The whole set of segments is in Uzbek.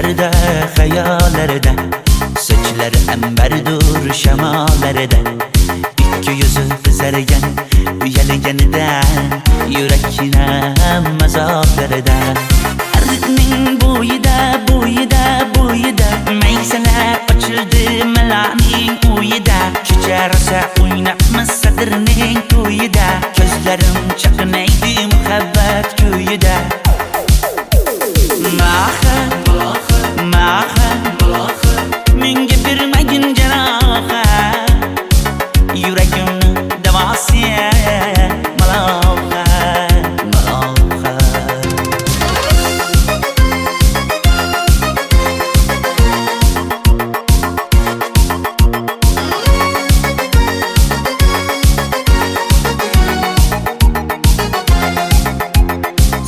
Düşlərdə, xəyallərdə, saçları əmbərdur şəmalərdə, İki yüzü qızargan, uyalganidan, yurakkinam azoblardan. Ardiqning bo'yida, bo'yida, bo'yida, maysalar ochildi malaning uyida. Kecha rosa o'ynabmiz sadirning to'yida, ko'zlarim chaqnaydi muhabbat kuyida. Maha, maha, menga bermagin jarohat, yuragimni davosi maloha, maloha.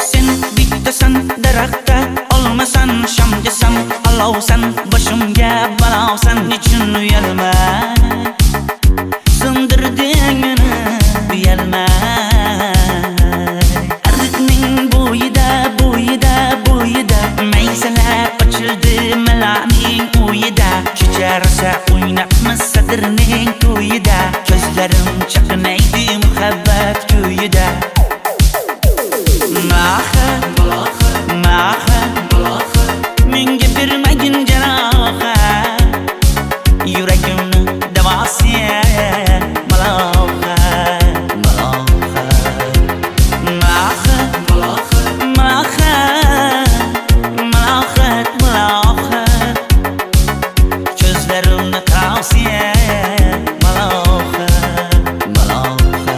Sen bittasan daraxtda, olmasan shamgasan, olovsan boshimga balosan, nechun uyalma sindirding meni, uyalma. Ardiqning bo'yida, bo'yida, bo'yida, maysalar ochildi malaning uyida. Kecha rosa o'ynabmiz sadirning to'yida, ko'zlarim chaqnaydi muhabbat kuyida. Maha, maha, menga bermagin jarohat, yuragimni davosi maloha, maloha. Maha, maha, malohat, malohat, ko'zlarimni tavsi maloha, maloha.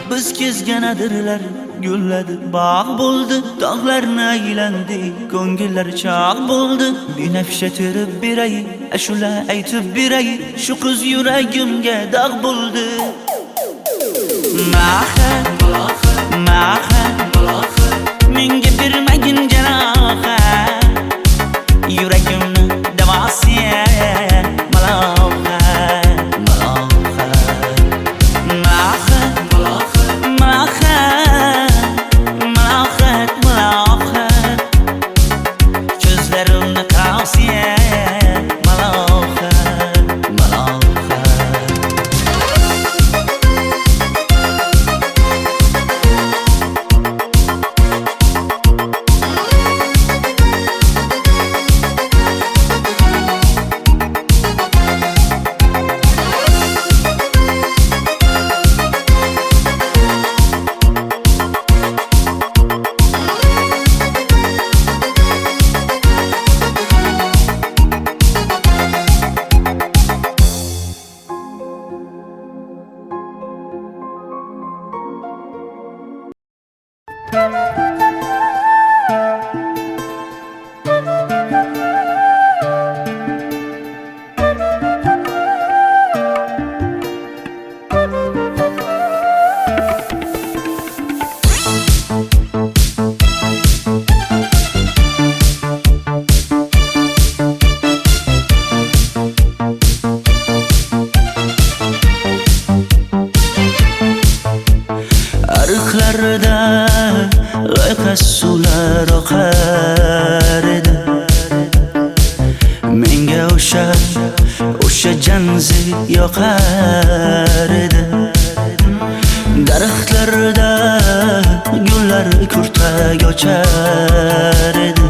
Biz kezgan adirlar gulladi, bog' bo'ldi, tog'larni aylandi, ko'ngillar chog' bo'ldi. Binafsha terib beray, ashula aytib beray, shu qiz yuragimga dog' bo'ldi. Maha, maha, menga bermagin jarohat, yuragimni davosi maloha, maloha. Maha, maha, malohat, malohat, ko'zlarimni tavsi maloha, maloha. Ariqlarda loyqa suvlar oqar edi, menga o'sha janzi yoqar edi. Daraxtlarda gullar kurtak ochar edi,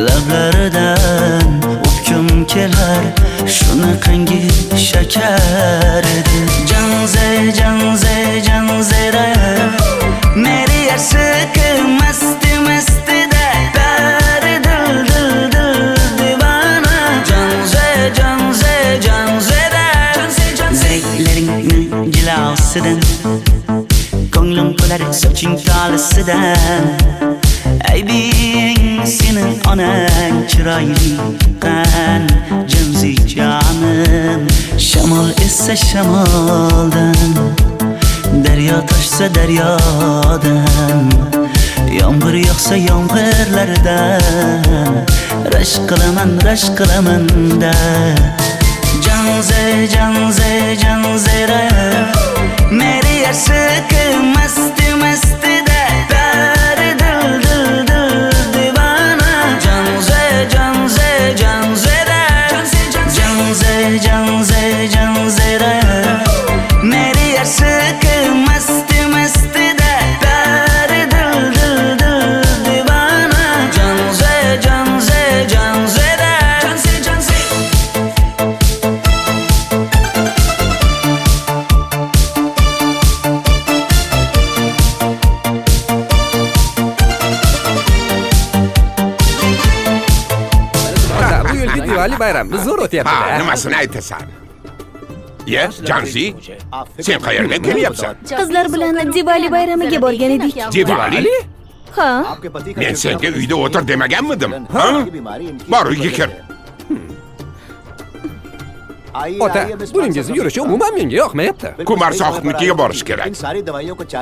lablaridan o'pkim kelar, shunaqangi shakar edi. Janze, janze, janzera, meri aşıkı masti masti de, dari dil dil dil divana. Janze, janze, janzera, zevkleringni jilosidan, ko'nglim to'lar soching tolisidan. Aybing sening onang chiroyli qan, janzi jonim. Shamol essa shamoldan, daryo toshsa daryodan, yomg'ir yog'sa yomg'irlardan, rashk qilaman da. Janze, janze, janzera, meri aşıkı masti masti de, dari dil dil dil divana. Diwali bayrami zo'r o'tyapti-da. Nimasini aytasan? Ye, Janzi, sen qayerga kelyapsan? Qizlar bilan Diwali bayramiga borgan edik. Diwali? Ha? Men senga uyda o'tir demaganmidim? Ha? Bor, uyga kir. Ota, buningizni yurishi umuman menga yoqmayapti. Kumar sohibnikiga borish kerak.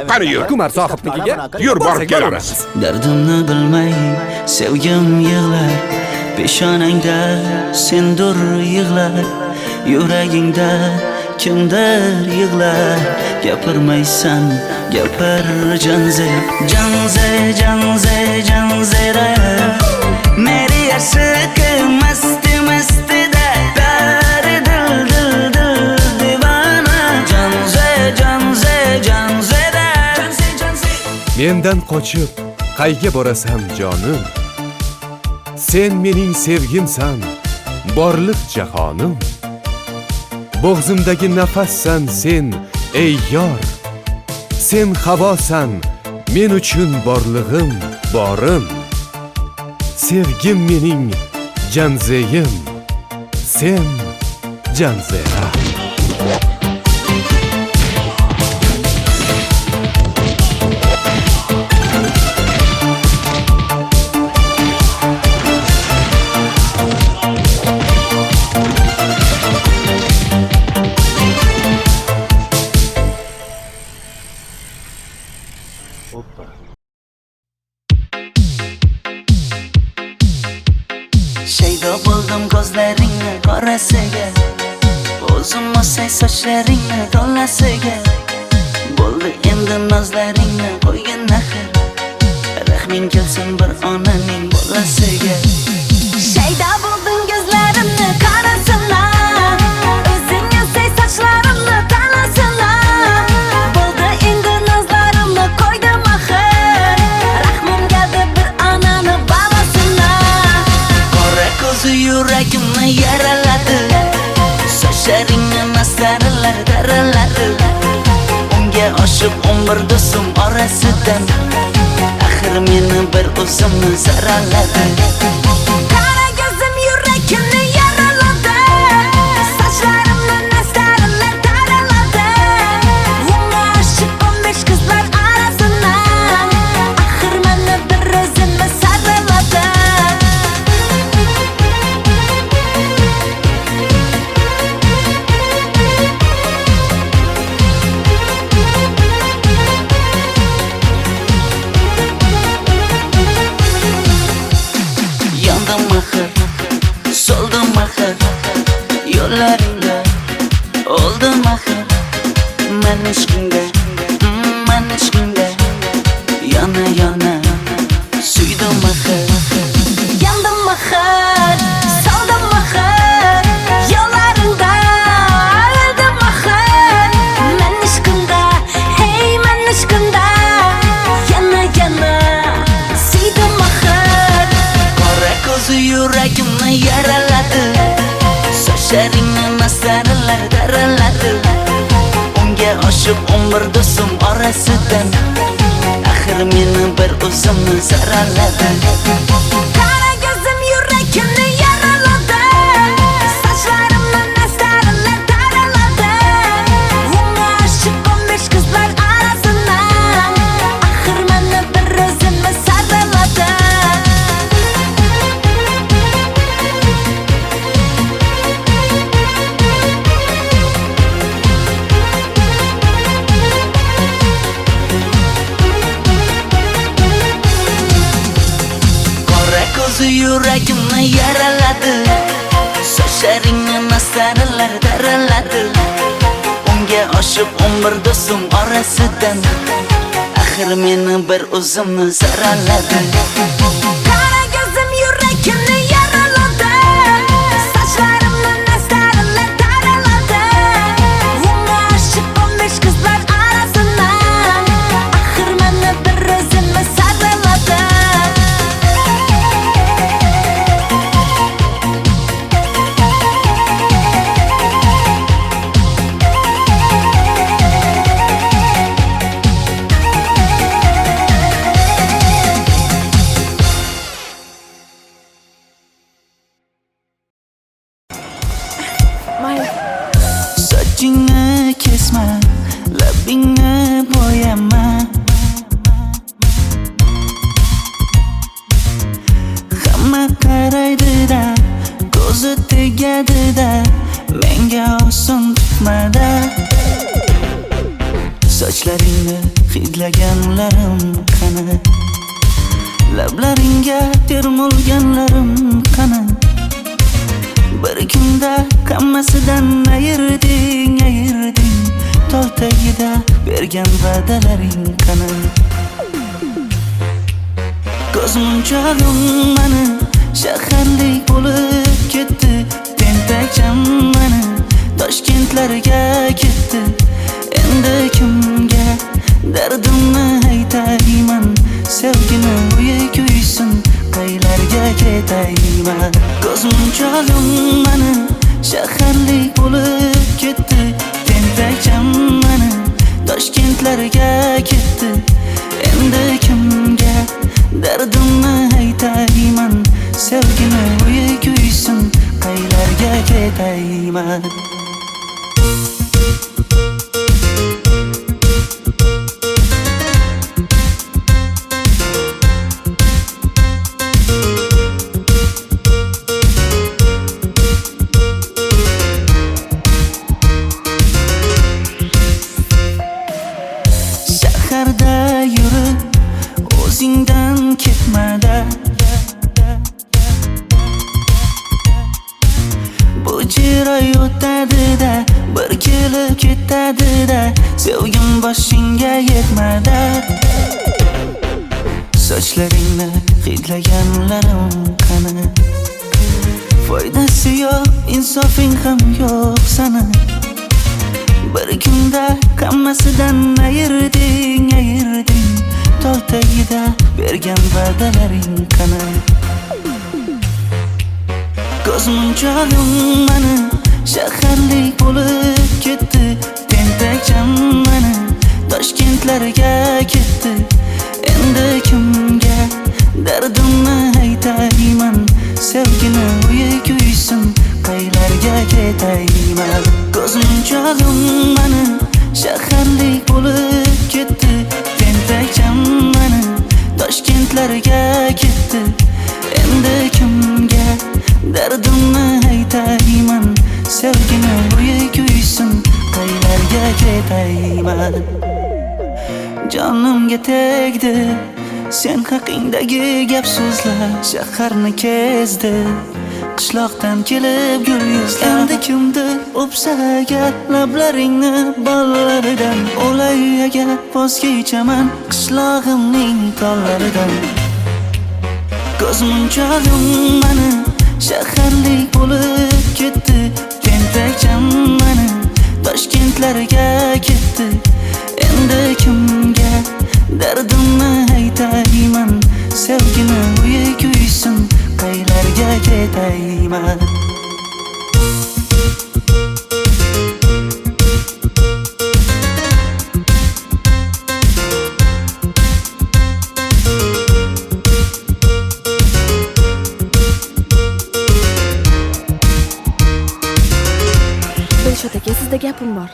Qani yur. Kumar sohibnikiga Yur, borib kelamiz. Dardimni bilmay sevgim yig'lar, peshonangda sendur yig'lar, yuragingda kimdir yig'lar. Gapirmaysan, gapir Janze, Janze, Janze, Janzera. Meri aşık mast mast da dar dil dil dil divana. Janze, Janze, Janzera. Mendan qochib qayga borasam jonim, sen mening sevgimsan, borliq jahonim. Bo'g'zimdagi nafassan sen, ey yor. Sen havosan, men uchun borlig'im, borim. Sevgim mening Janzeyim, sen Janzera. Shaydo bo'ldim ko'zlaringni qorasiga, o'zim o'say sochlaringni to'lasiga. Bo'ldi endi nozlaringni qo'ygan naxir, rahming kelsin bir onaning bolasiga. Shayda bo'lding ko'zlarimni qarasana, o'zing o'say sochlarimni tanasana. Bo'ldi endi nozlarimni qo'ydim axir, rahmim keldi bir onani bolasina. Qora ko'zi yuragimni yaraladi, sochlaringni masaralar daraladi. Unga oshiq 11 do'stim orasidan, axir meni bir o'zimni saraladi. Qara ko'zim yuragimni yaraladi, sochlarimni nastarlar taraladi. Unga oshiq 15 qizlar arasidan, axir meni bir o'zimni saraladi. Yandım axir, soldim axir, yo'llaringda oldim axir. Men ishqingga yana yana suydim axir. Yandım axir, soldim axir, yo'llaringda oldim axir. Men ishqimda, hey men ishqimda, yana yana suydim axir. Qora ko'zi yuragimni yaraladi, sochlaringni masaralar daraladi. Unga oshiq 11 do'stim orasidan, axir meni bir o'zimni saraladi. Qara ko'zim yuragimni yaraladi, sochlarimni nastarlar taraladi. Unga oshiq 15 qizlar arasidan, axir meni bir o'zimni saraladi. Qora ko'zi yuragimni yaraladi, sochlaringni masaralar daraladi. Unga oshiq 11 do'stim orasidan, axir meni bir o'zimni saraladi. Qara ko'zim yuragimni yaraladi, sochlarimni nastarlar taraladi. Unga oshiq 15 qizlar arasidan, axir meni bir o'zimni saraladi. tegadi-da, menga oson chiqmadi. Sochlaringni hidlaganlarim qani, lablaringga termulganlarim qani. Bir kunda hammasidan ayırding, tol tagida bergan va'dalaring qani. Ko'zmunchog'im mani shaharlik bo'lib ketdi, tentakcham mani Toshkentlarga ketdi. Endi kimga dardimni aytayman, sevgini uyi kuysin, qaylarga ketayman. Ko'zmunchog'im mani shaharlik bo'lib ketdi, tentakcham mani Toshkentlarga ketdi. Endi kimga dardimni aytayman, sevgini uyi kuysin, qaylarga ketayman. Shaharda yurib o'zingdan ketmada, bu jiroy o'tadi-da, bir kelib ketadi-da, sevgim boshingga yetmada. Sochlaringni hidlaganlarim qani, foydasi yo'q, insofing ham yo'q sana. Bir kunda hammasidan ayırding, tol tagida bergan va'dalaring qani. Ko'zmunchog'im mani shaharlik bo'lib ketdi, tentakcham mani Toshkentlarga ketdi. Endi kimga dardimni aytayman, sevgini uyi kuysin, qaylarga ketayman. Ko'zmunchog'im mani shaharlik bo'lib ketdi, tentakcham mani Toshkentlarga ketdi. Endi kimga dardimni aytayman, sevgini uyi kuysin, qaylarga ketayman. Jonimga tegdi sen haqingdagi gap so'zlar, shaharni kezdi qishloqdan kelib gul yuzlar. Endi kimdir o'psa agar lablaringni bollaridan, o'lay agar voz kechaman qishlog'imning tollaridan. Ko'zmunchog'im mani shaharlik bo'lib ketdi, tentakcham mani Toshkentlarga ketdi. Endi kimga dardimni aytayman, sevgini uyi kuysin, qaylarga ketayman. Dilshod aka, sizda gapim bor.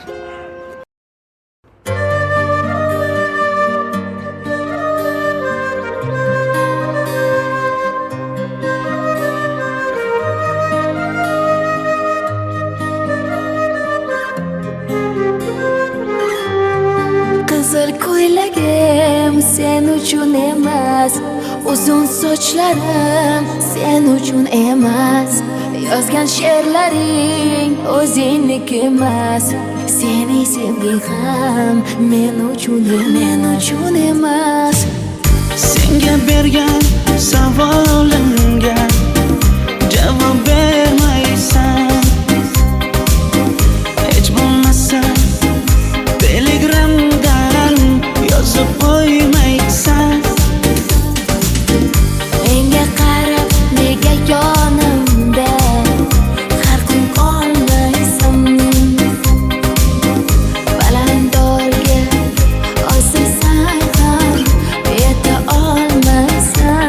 Qizil ko'ylagim sen uchun emas, uzun sochlarim sen uchun emas, yozgan she'rlaring o'zingniki emas, sening sevging ham men uchun emas. Senga bergan savolimga javob bermaysan, hech bo'lmasa Telegramdan yozib qo'ymaysan. Menga qarab nega yonimda har kun qolmaysan, balandorga osilsang ham yeta olmaysan.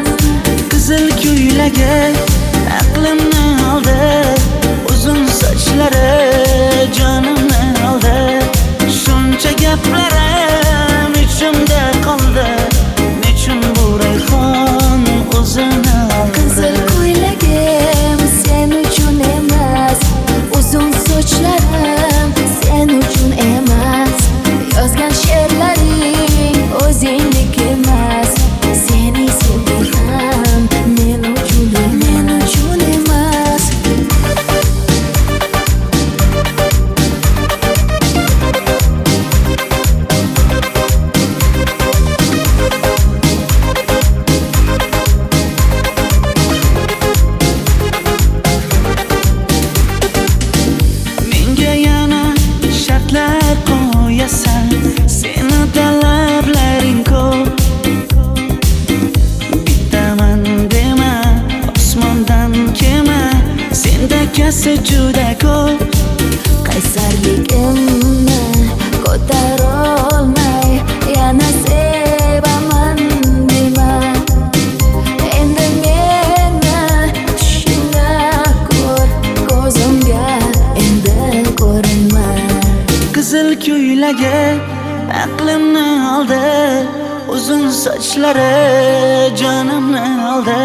sochlari jonimni oldi.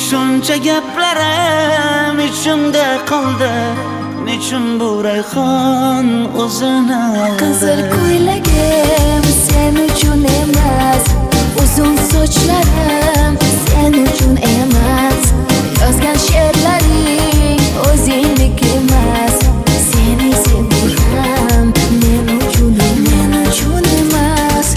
Shuncha gaplarim ichimda qoldi. Nechun bu rayhon o'zini oldi? Qizil ko'ylagim sen uchun emas, uzun sochlarim sen uchun emas. Yozgan she'rlaring o'zingniki emas. Seni sevdim men uchun emas.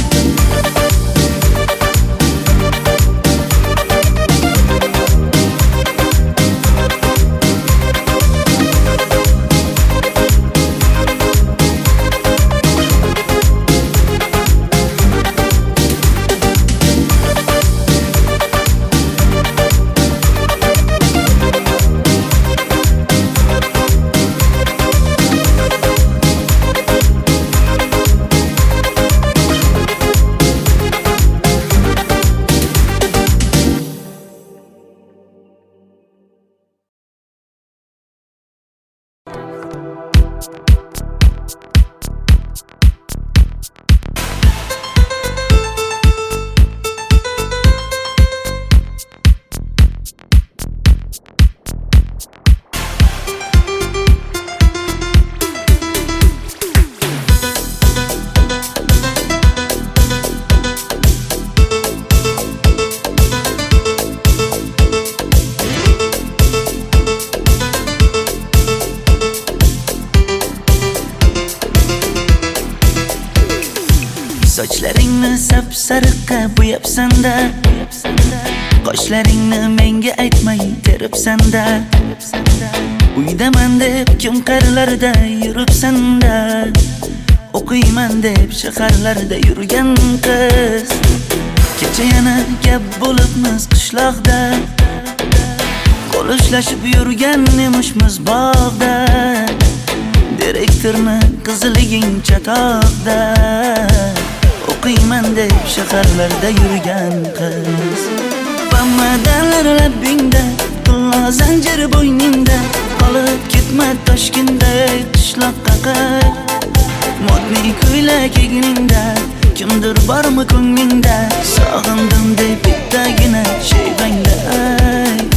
Sochlaringni sap-sariqqa bo'yabsan-da, qoshlaringni menga aytmay teribsan-da. Uydaman deb kim qirlarda yuribsan-da, o'qiyman deb shaharlarda yurgan qiz. Kecha yana gap bo'libmiz qishloqda, qo'l ushlashib yurgan emishmiz bog'da. Direktorni qiziliging chatoqda, o'qiyman deb shaharlarda yurgan qiz. Bamadalar labbingda, tilla zanjir bo'yningda, qolib ketma Toshkentday qishloqqa qayt. Modniy ko'ylak egningda, kimdir bormi ko'nglingda, sog'indim deb bittagina shayvangda ayt.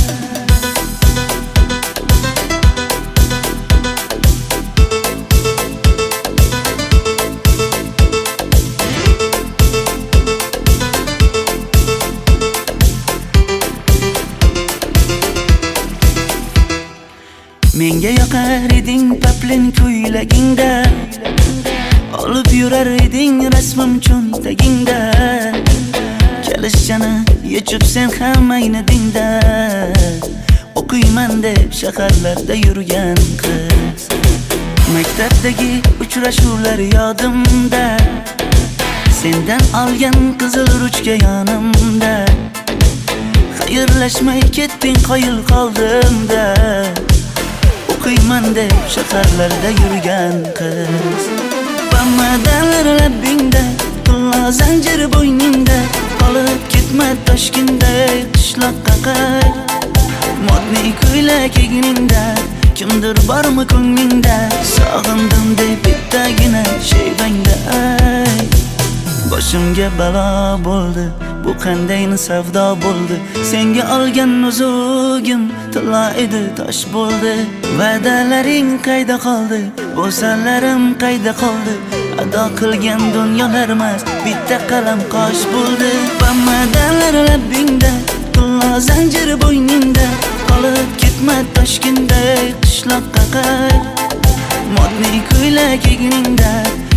Menga yoqar eding paplin ko'ylagingda, olib yurar eding rasmim cho'ntagingda. Kalishchani yechib sen ham aynadingda, o'qiyman deb shaharlarda yurgan qiz. Maktabdagi uchrashuvlar yodimda, sendan olgan qizil ruchka yonimda. Xayrlashmay ketding qoyil qoldimda, o'qiyman deb shaharlarda yurgan qiz. Bamadalar labbingda, tilla zanjir bo'yningda, qolib ketma Toshkentday qishloqqa qayt. Modniy ko'ylak egningda, kimdir bormi ko'nglingda, sog'indim deb bittagina shayvangda ayt. Boshimga balo bo'ldi, bu qanday savdo bo'ldi. Senga olgan nuzugim tilla edi, tosh bo'ldi. Va'dalaring qayda qoldi, bo'salarim qayda qoldi. Ado qilgan dunyolar emas, bitta qalam qosh bo'ldi. Bamadalar labbingda, tilla zanjir bo'yningda, qolib ketma Toshkentday qishloqqa qayt. Modniy ko'ylak egningda,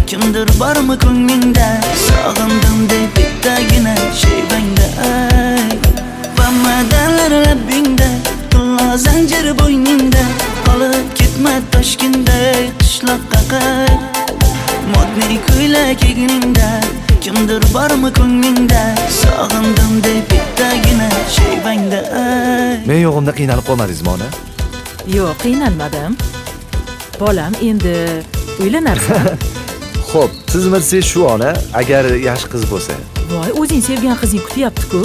kimdir bormi ko'nglingda, sog'indim deb bittagina shayvangda ayt. Bamadalar labbingda, tilla zanjir bo'yningda, qolib ketma Toshkentday qishloqqa qayt. Modniy ko'ylak egningda, kimdir bormi ko'nglingda, sog'indim deb bittagina shayvangda ayt. Men yo'g'imda qiynalib qolmadingizmi ona? Yo'q, qiynalmadim. Bolam, endi uylanarsan. Xo'p, siz bilsangiz shu ona, agar yaxshi qiz bo'lsa. Voy, o'zing sevgan qizing kutyapti-ku.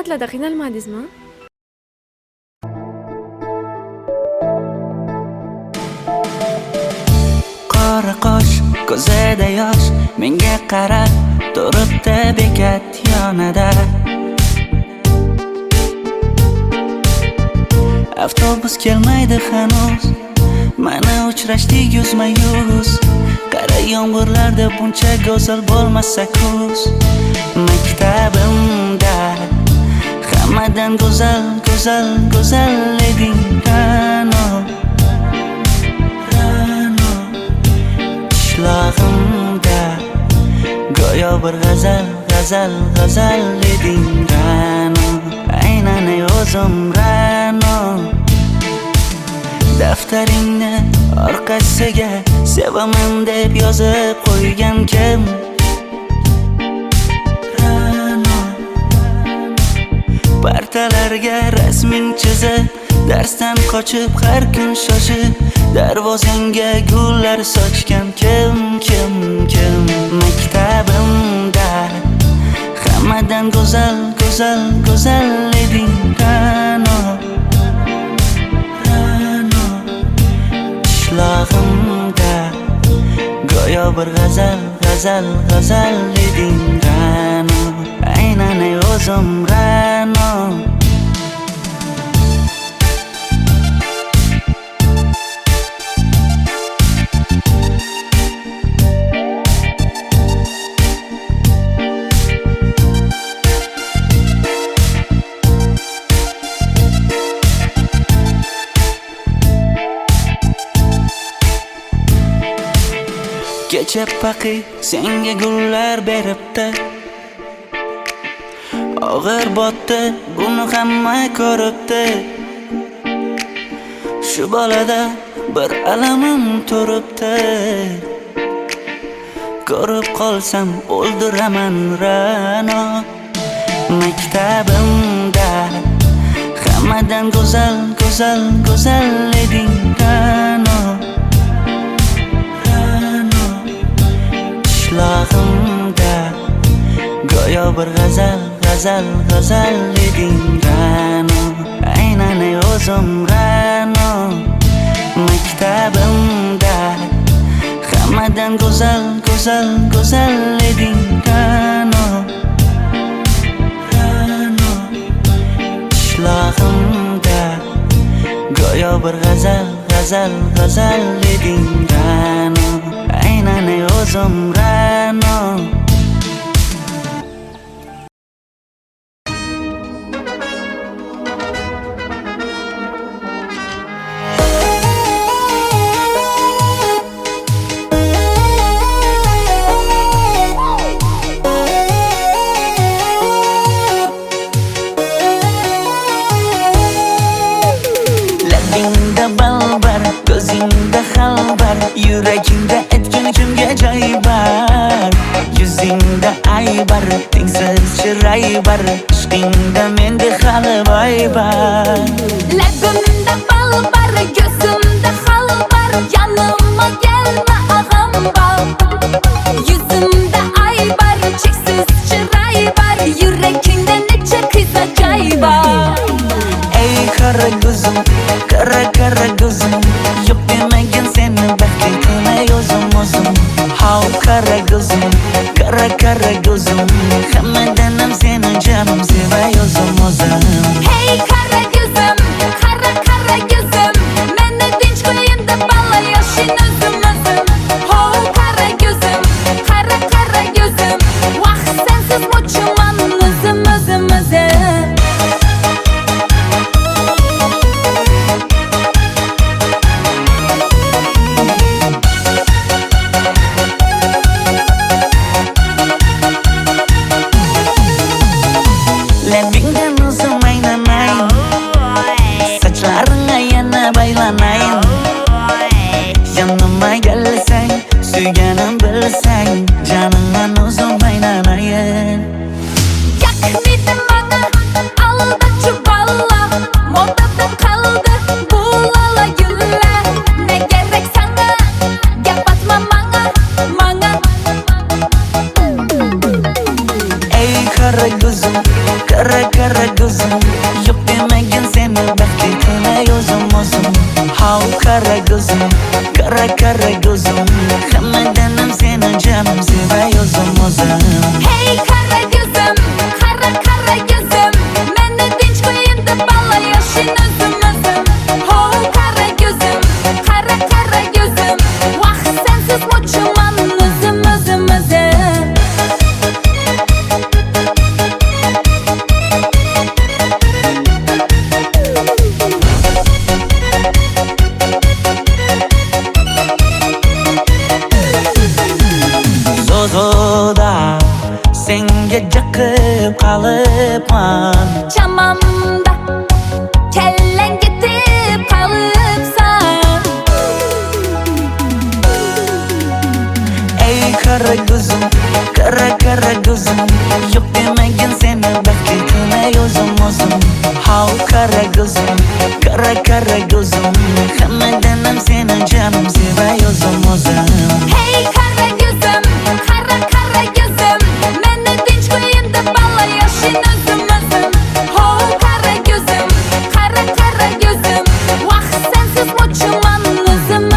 harakatlarda qiynalmadingizmi? Qora qosh, ko'zida yosh, menga qarab turibdi bekat yonida. Avtobus kelmaydi hanuz, mana uchrashdik yuzma-yuz. Qara yomg'irlarda buncha go'zal bo'lmasa kuz. Maktabimda hammadan go'zal, go'zal, go'zal eding Ra'no. Qishlog'imda go'yo bir g'azal, g'azal, g'azal eding Ra'no. Aynan o'zim Ra'no. Daftaringni orqasiga sevaman deb yozib qo'ygan kim? Ra'no. Partalarga rasming chizib, darsdan qochib har kun shoshib, darvozangga gullar sochgan kim? Maktabimda hammadan go'zal, go'zal, go'zal eding Ra'no. Qishlog'imda go'yo bir g'azal, g'azal, g'azal eding Ra'no. Aynan o'zim Ra'no. Kecha paqi senga gullar beribdi, og'ir botdi, buni hamma ko'ribdi. Shu bolada bir alamim turibdi, ko'rib qolsam o'ldiraman Ra'no. Maktabimda hammadan go'zal, go'zal, go'zal eding Ra'no. Qishlog'imda go'yo bir g'azal, g'azal, g'azal eding Ra'no. Aynan o'zim Ra'no. Maktabimda hammadan go'zal, go'zal, go'zal eding Ra'no. Qishlog'imda go'yo bir g'azal, g'azal, g'azal eding Ra'no. Aynan o'zim Ra'no. Labingda balbar, ko'zingda xalbar, yuragingda etgan kimga joy bar. Yuzingda aybar, tengsiz chiray bar, ishqingda menda hali voy bar. Labimda balbar, ko'zimda xalbar, yanıma gelme ağam bal. Yuzimda aybar, cheksiz chiray bar, yuragingda necha qiza joy bar. Ey qara ko'zim, qara qara ko'zim, yo'q demagan seni baxting qilmay o'zim. Hav qara ko'zim, qara qara ko'zim, hammadan ham seni jonim sevay o'zim. Hey qara ko'zim, qara qara ko'zim, meni tinch qo'yinda balla yoshing o'zim. Ho qara ko'zim, qara qara ko'zim, vaqt sensiz o'chman o'zim. Labingdan o'zim aylanay, sochlaringga yana baylanayin. Yanıma gelsang, suyganim bilsang, jonimdan o'zim aylanayin. Yakmidim bana aldaçı balla, modadan kaldı bu lala güller. Ne gerek sana, yapatma bana. Ey qara ko'zim, qara qara ko'zim, kara gözüm Hammadanam seni canım sevayozum o'zim Hey kara gözüm, kara gözüm Meni tinch qo'yin deb balla yoshing o'zim Ho kara gözüm, kara gözüm Vaqt sensiz mo'chuman o'zim Zozoda senga jaqib qolibman Chamamda kellang ketib qolibsan Ey kara gözüm Yo'q demagin seni baxtligime o'zim How kara gözüm Hammadanam seni canım sevayozum o'zim Hey kara gözüm, kara gözüm Meni tinch qo'yin deb balla yoshing o'zim Ho kara gözüm, kara gözüm Vaqt sensiz mo'chuman o'zim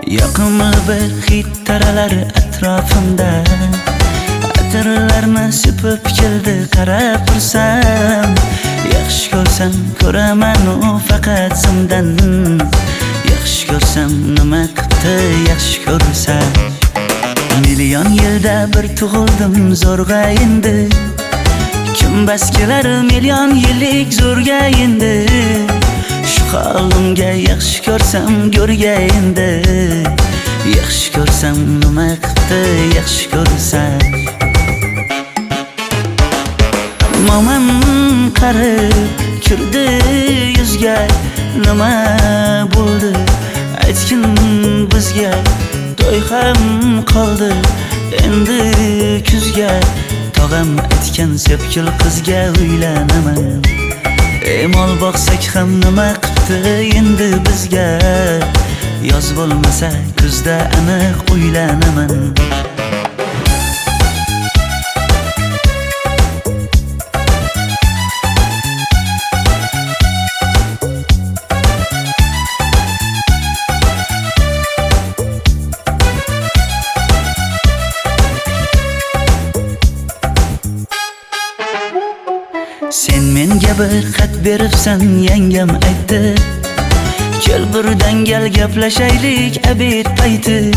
Yoqimli bir hid taralar atrofimda Atirlarni sepib keldi qarab tursam Yaxshi ko'rsam ko'raman u faqat simdan Yaxshi ko'rsam nima qildi yaxshi ko'rsam Million yilda bir tug'ildim zo'rg'a endi Kim bas kelar million yillik zo'rga endi Shu holimga yaxshi ko'rsam go'rga endi Yaxshi ko'rsam nima qildi yaxshi ko'rsam Momam qarib kirdi yuzga Nima bo'ldi aytgin bizga To'y ham qoldi endi kuzga Tog'am aytgan sepkil qizga uylanaman Mol boqsak ham nima qildi endi bizga Yoz bo'lmasa kuzda aniq uylanaman Sen menga bir xat beribsan yangam aytdi Kel birdan gal gaplashaylik abid payti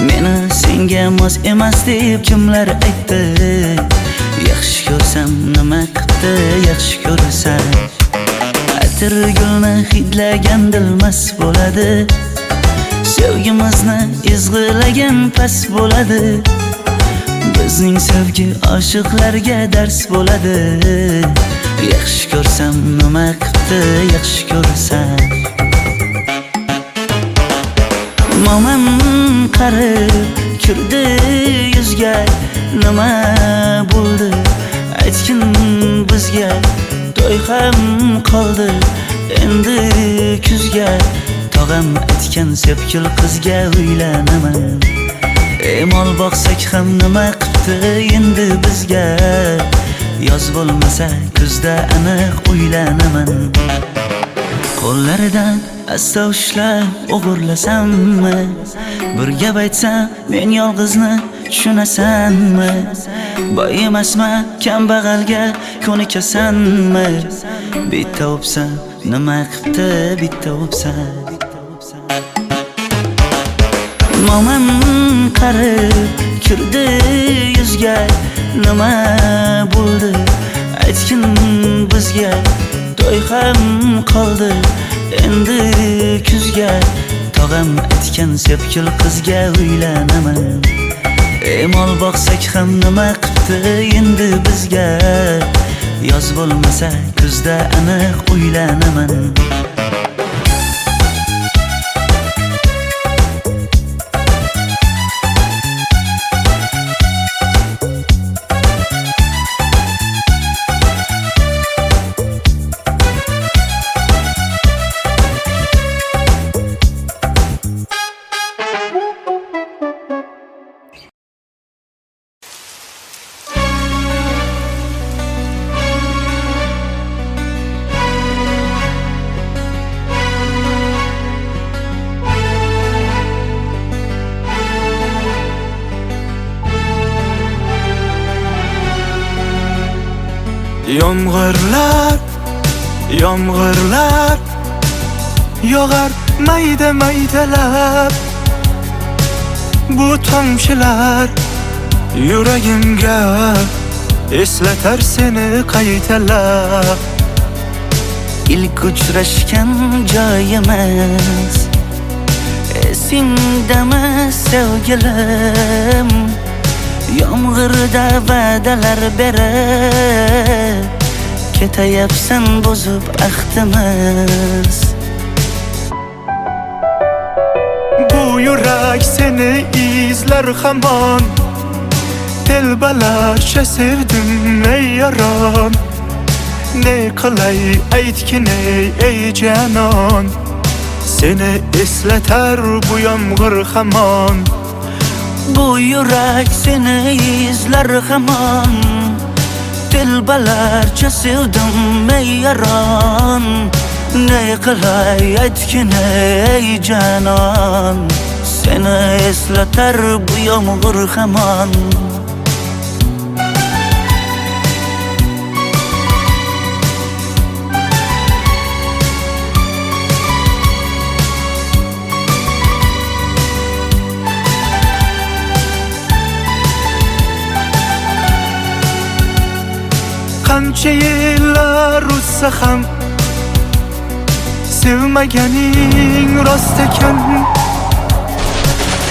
Meni senga mos emas deb kimlar aytdi Yaxshi ko'rsam nima qildi yaxshi ko'rsam Atir gulni hidlagan dilmas bo'ladi Sevgimizni izg'ilagan pas bo'ladi Bizning sevgi oshiqlarga dars bo'ladi Yaxshi ko'rsam nima qildi yaxshi ko'rsam Momam qarib kirdi yuzga Nima bo'ldi aytgin bizga To'y ham qoldi endi kuzga Tog'am aytgan sepkil qizga uylanaman Mol boqsak ham nima qildi endi bizga Yoz bo'lmasa kuzda aniq uylanaman Qo'llaridan asta ushlab o'g'irlasammi Bir gap aytsam men yolg'izni tushunasanmi Boy emasman kambag'alga ko'nikasanmi Bitta o'psam nima qildi bitta o'psam Momam qarib kirdi yuzga nima bo'ldi aytgin bizga to'y ham qoldi endi kuzga tog'am aytgan sepkil qizga uylanaman mol boqsak ham nima qipti endi bizga yoz bo'lmasa kuzda aniq uylanaman Yomg'irlar, yomg'irlar yog'ar mayda maydalab bu tomchilar yuragimga eslatar seni qaytalab ilk uchrashgan joyimiz esingdami sevgilim yomg'irda va'dalar berib ketayapsan buzib ahdimiz bu yurak seni izlar hamon telbalarcha sevdim ey yaron ne qilay aytgin ey janon seni eslatar bu yomg'ir hamon bu yurak seni izlar hamon telbalarcha sevdim ey yaron ne qilay aytgin ey janon seni eslatar bu yomg'ir hamon qancha yillar o'tsa ham sevmaganing rost ekan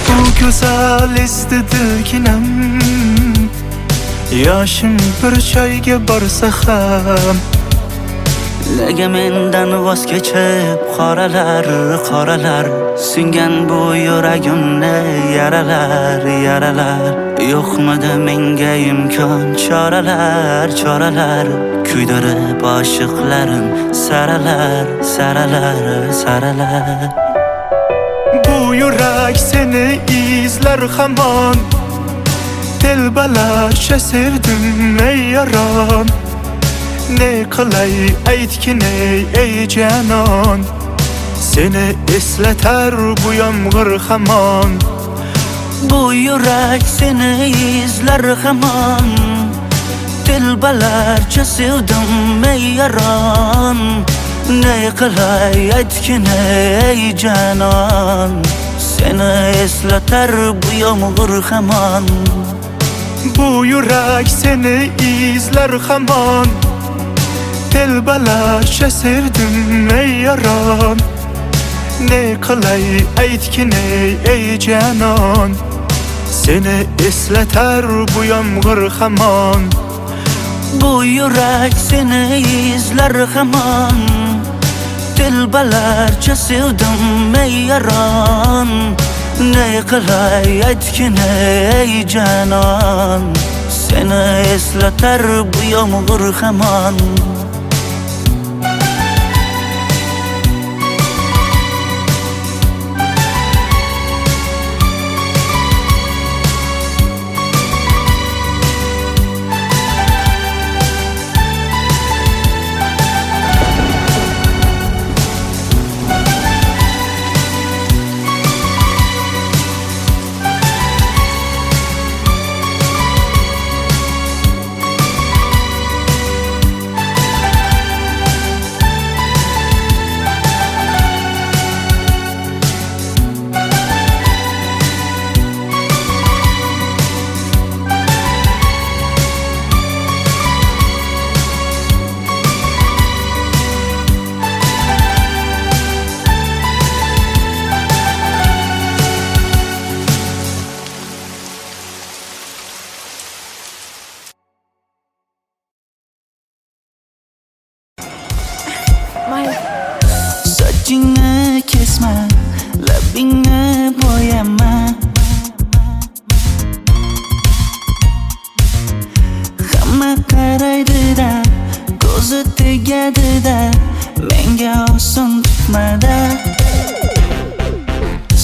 bu go'zal esdidiginam yoshim bir joyga borsa ham nega mendan voz kechib qoralar qoralar singan bu yuragimni yaralar yaralar yo'qmidi menga imkon choralar choralar kuydirib oshiqlarim saralar saralar saralar bu yurak seni izlar hamon telbalarcha sevdim ey yaron ne qilay aytgin ey janon seni eslatar bu yomg'ir hamon bu yurak seni izlar hamon telbalarcha sevdim ey yaron ne qilay aytgin ey janon seni eslatar bu yomg'ir hamon bu yurak seni izlar hamon telbalarcha sevdim ey yaron ne qilay aytgin ey janon seni eslatar bu yomg'ir hamon bu yurak seni izlar hamon telbalarcha sevdim ey yaron ne qilay aytgin ey janon seni eslatar bu yomg'ir hamon tutma, labingni bo'yama. Hamma qaraydi-da, ko'zi tegadi-da, menga oson tutmada.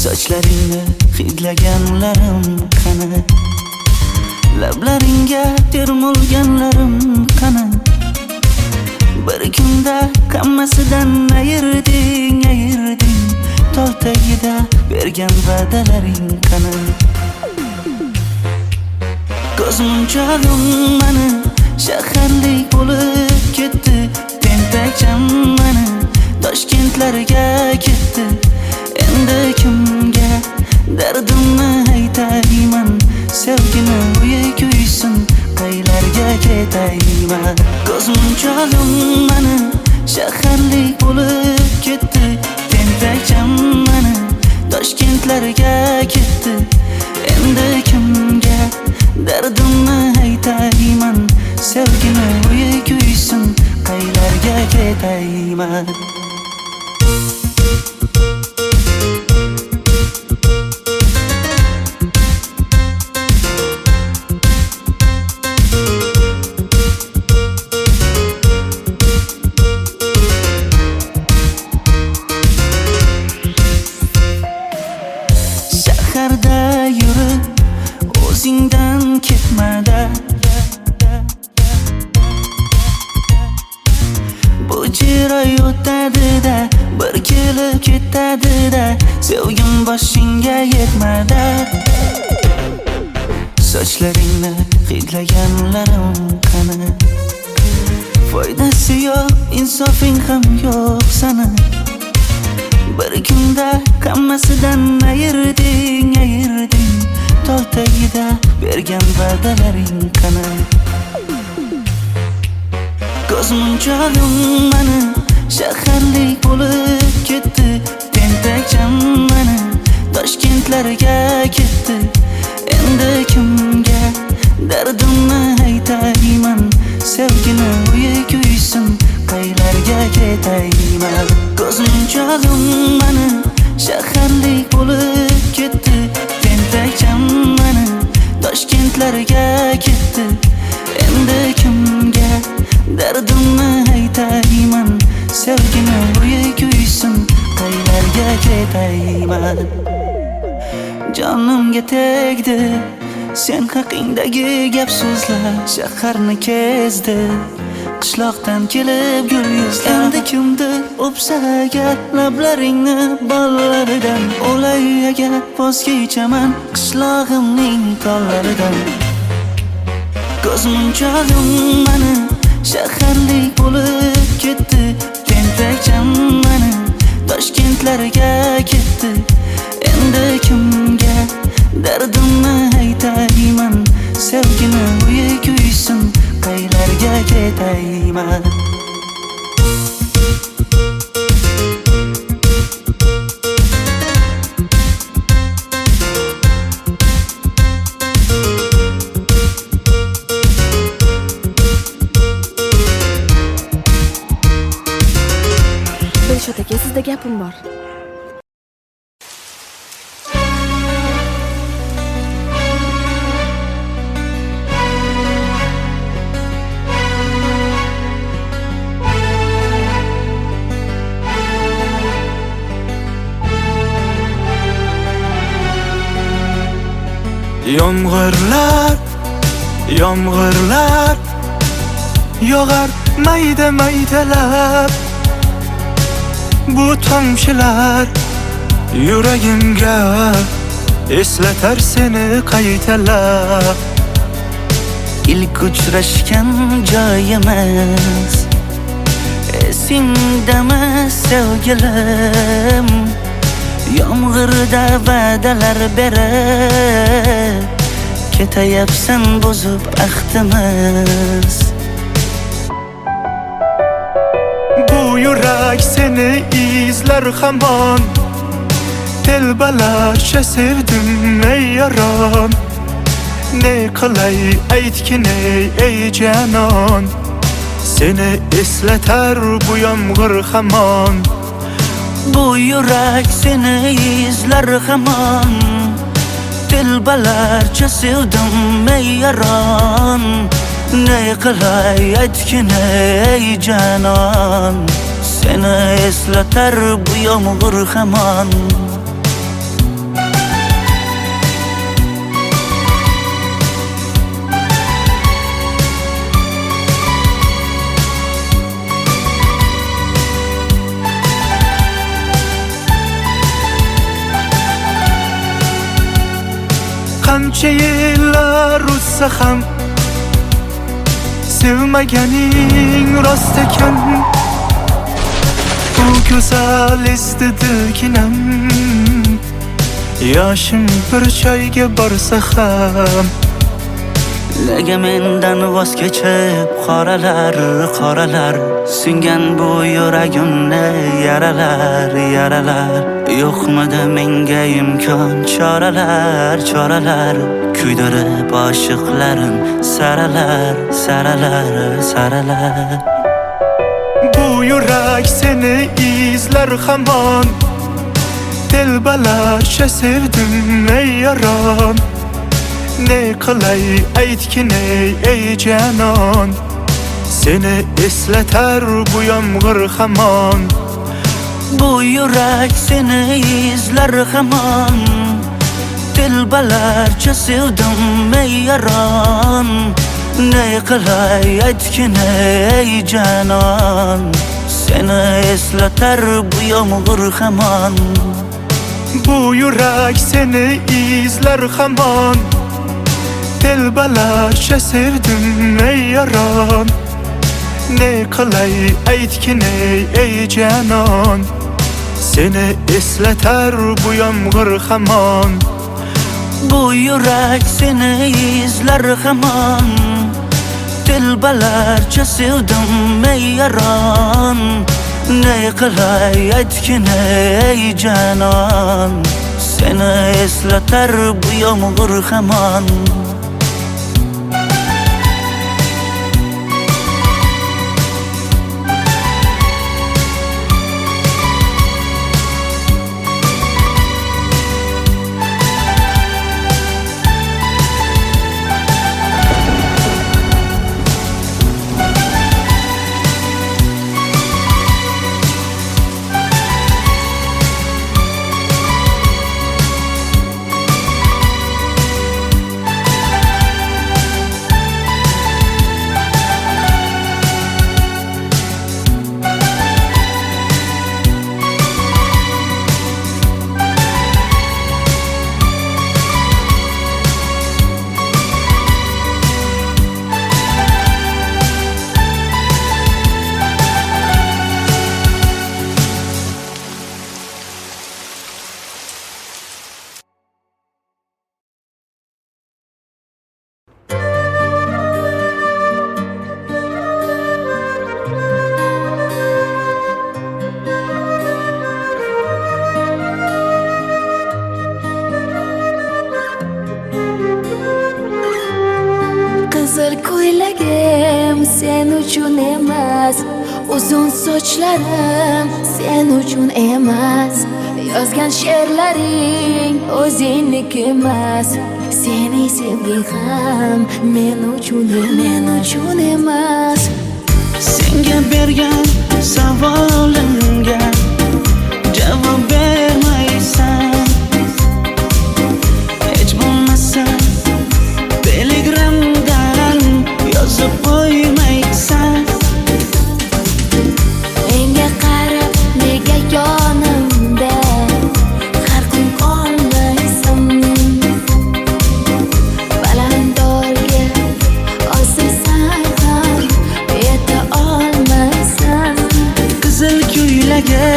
Sochlaringni hidlaganlarim qani, lablaringga termulganlarim qani. Bir kunda hammasidan ayırding, tol tagida bergan va'dalaring qani. Ko'zmunchog'im mani shaharlik bo'lib ketdi, tentakcham mani Toshkentlarga ketdi. Endi kimga dardimni aytayman, sevgini uyi kuysin, qaylarga ketayman. Ko'zmunchog'im mani shaharlik bo'lib ketdi, tentakcham mani Toshkentlarga ketdi. Endi kimga dardimni aytayman, sevgini uyi kuysin, qaylarga ketayman. Shaharda yurib o'zingdan ketmada, bu chiroy o'tadi-da, bir kelib ketadi-da, sevgim boshingga yetmada. Sochlaringni hidlaganlarim qani, foydasi yo'q, insofing ham yo'q sana. Bir kunda hammasidan ayırding, tol tagida bergan va'dalaring qani. Ko'zmunchog'im mani shaharlik bo'lib ketdi, tentakcham mani Toshkentlarga ketdi. Endi kimga dardimni aytayman, sevgini uyi kuysin, qaylarga ketayman. Ko'zmunchog'im mani shaharlik bo'lib ketdi, tentakcham mani Toshkentlarga ketdi. Endi kimga dardimni aytayman, sevgini uyi kuysin, qaylarga ketayman. Jonimga tegdi sen haqingdagi gap so'zlar, shaharni kezdi qishloqdan kelib gul yuzlar. Endi kimdir o'psa agar lablaringni bollaridan, o'lay agar voz kechaman qishlog'imning tollaridan. Ko'zmunchog'im mani shaharlik bo'lib ketdi, tentakcham mani Toshkentlarga ketdi. Endi kimga dardimni aytayman, sevgini uyi kuysin, qaylarga ketayman. Dilshod aka, sizda gapim bor. Yomg'irlar yog'ar maydalab, bu tomchilar yuragimga eslatar seni qaytalab. İlk uchrashgan joyimiz esingdami sevgilim? Yomg'irda va'dalar berib ketayapsan bozib ahdimiz. Bu yurak seni izler hamon, telbalarcha sevdim ey yaron. Ne qilay aytgin ey janon, seni eslatar bu yomg'ir hamon. Bu yurak seni izler hamon. Dilbalarcha sevdim ey yaron. Ne qilay aytgin ey janon. Seni eslatar bu yomg'ir hamon. Qancha yillar o'tsa ham sevmaganing rost ekan. Bu go'zal esdi dilginam. Yoshim bir joyga borsa ham Nega mendan voz kechib qoralar qoralar. Singan bu yuragimni yaralar yaralar. Yo'qmidi menga imkon choralar choralar. Kuydirib oshiqlarim saralar saralar saralar. bu yurak seni izler hamon. Dilbalarcha sevdim ey yaron. Ne qilay aytgin ey janon. Seni eslatar bu yomg'ir hamon. Bu yurak seni izler hamon. Dilbalarcha sevdim ey yaron. Ne qilay aytgin ey janon. Seni eslatar bu yomg'ir hamon. Bu yurak seni izler hamon. Dilbalarcha sevdim ey yaron. Ne qilay aytgin ey janon. Seni eslatar bu yomg'ir hamon. Bu yurak seni izler hamon. Dilbalarcha sevdim ey yaron. Ne qilay aytgin ey janon. Seni eslatar bu yomg'ir hamon. Qizil ko'ylagim sen uchun emas. Uzun sochlarim sen uchun emas. Yozgan she'rlaring o'zingniki emas. Seni sevging ham men uchun emas. Senga bergan savolimga javob bermaysan. Hech bo'lmasa telegramdan yozib qo'ymaysan. Menga qarab nega yonimda har kun qolmaysan. Balandorga osilsang ham yeta olmaysan. Qizil ko'ylagi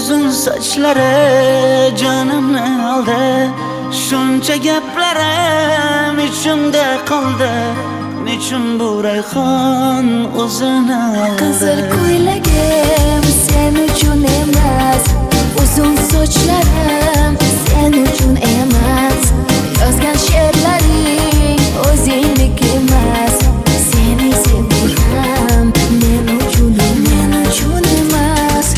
uzun sochlari jonimni oldi. Shuncha gaplarim ichimda qoldi. Nechun bu rayhon o'zini oldi? Qizil ko'ylagim sen uchun emas, uzun sochlarim sen uchun emas. Yozgan she'rlaring o'zingniki emas. Seni sevdim men uchun emas.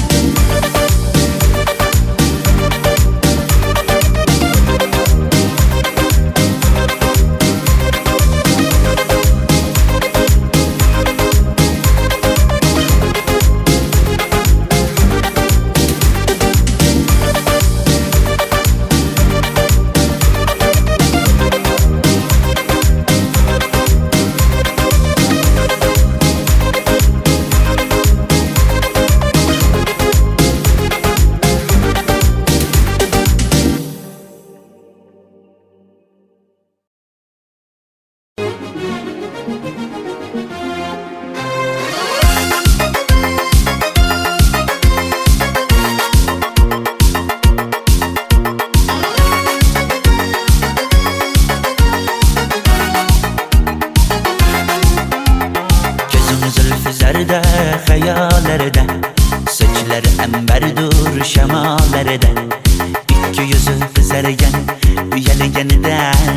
Hayallarda sochlari ambardur shamollarida ikki yuzi qizargan uyalganidan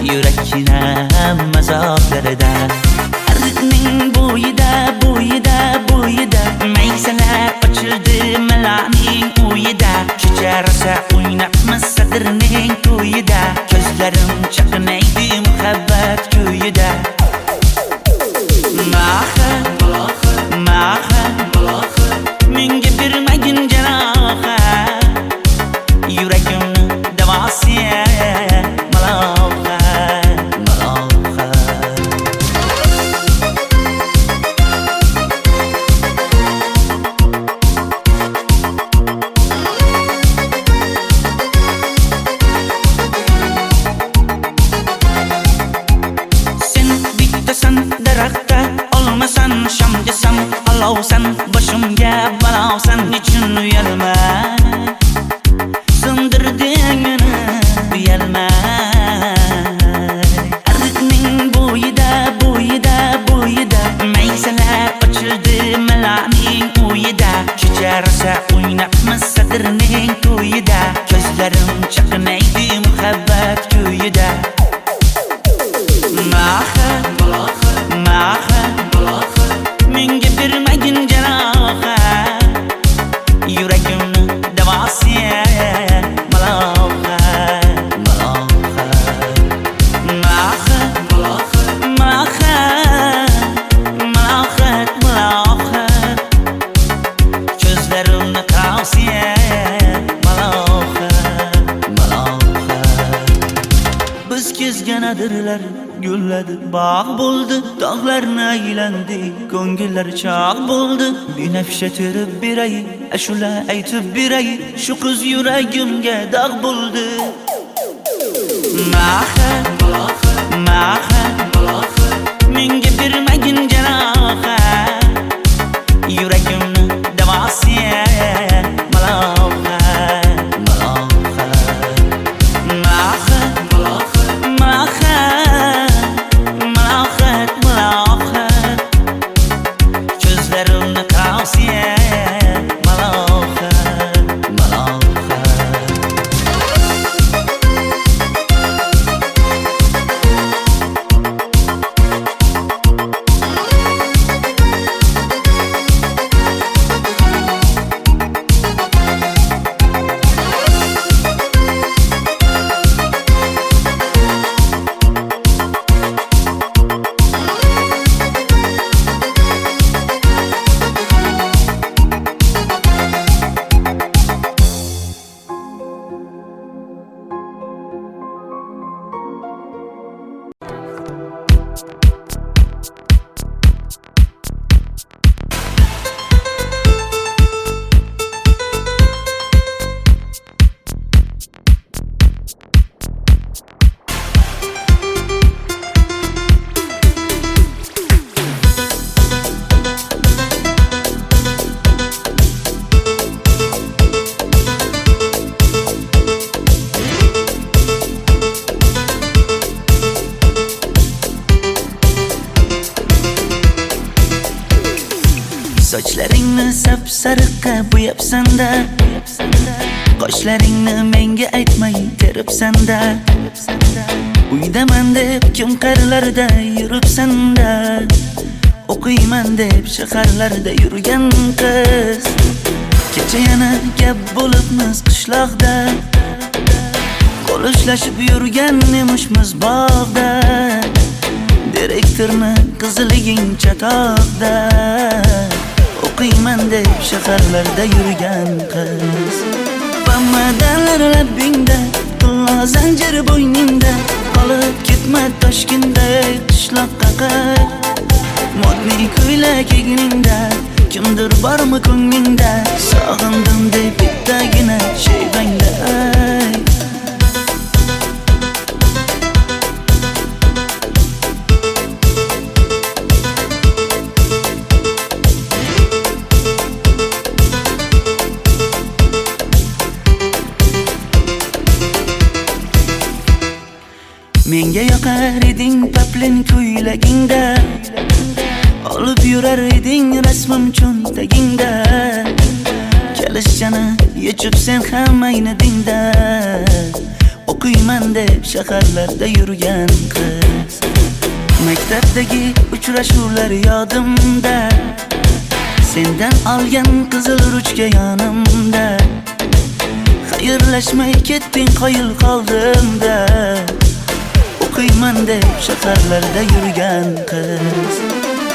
yurakkinam azoblarida arqning bo'yida maysalar ochildi malaning uyida kecha rosa o'ynabmiz sadrning to'yida ko'zlarim chaqnaydi muhabbat kuyida menga bermagin jarohat yuragimni davosi malohat sen bittasan daraxtda olmasan shamgasan olovsan boshimga balosan nechun uyalma sindirding meni uyalma arqning bo'yida maysalar ochildi malaning uyida kecha rosa o'ynabmiz sadrning to'yida ko'zlarim chaqnaydi muhabbat kuyida menga bermagin jarohat yuragimni davosi malohat ko'zlarimni qavosi malohat biz kezgan adirlar gulladi bog' bo'ldi tog'larni aylandi ko'ngillar chog' bo'ldi binafsha terib beray ashula aytib beray shu qiz yuragimga dog' bo'ldi menga bermagin jarohat yuragimni davosi ko'zlarimni qavosi malohat sariqqa bo'yabsan-da. Qoshlaringni menga aytmay teribsan-da. Uydaman deb kim qarilarda yuribsan-da. O'qiyman deb shaharlarda yurgan qiz. Kecha yana gap bo'libmiz qishloqda. Qo'lishlashib yurgan emishmiz bog'da. Direktorni qiziliging chatoqda. O'qiyman deb shaharlarda yurgan qiz. Bamadanlar labbingda, tilla zanjir bo'yningda. Qolib ketma Toshkentda qishloqqa qayt. Modniy ko'ylak egningda, kimdir bormi ko'nglingda? Sog'indim deb bittagina shevangda ayt. Menga yoqar eding paplin ko'ylagingda. Olib yurar eding rasmim cho'ntagingda. Kalishchani yechib sen ham aynadingda. O'qiyman deb shaharlarda yurgan qiz. Maktabdagi uchrashuvlar yodimda. Sendan olgan qizil ruchka yonimda. Xayrlashmay ketding qoyil qoldimda. O'qiyman deb shaharlarda yurgan qiz.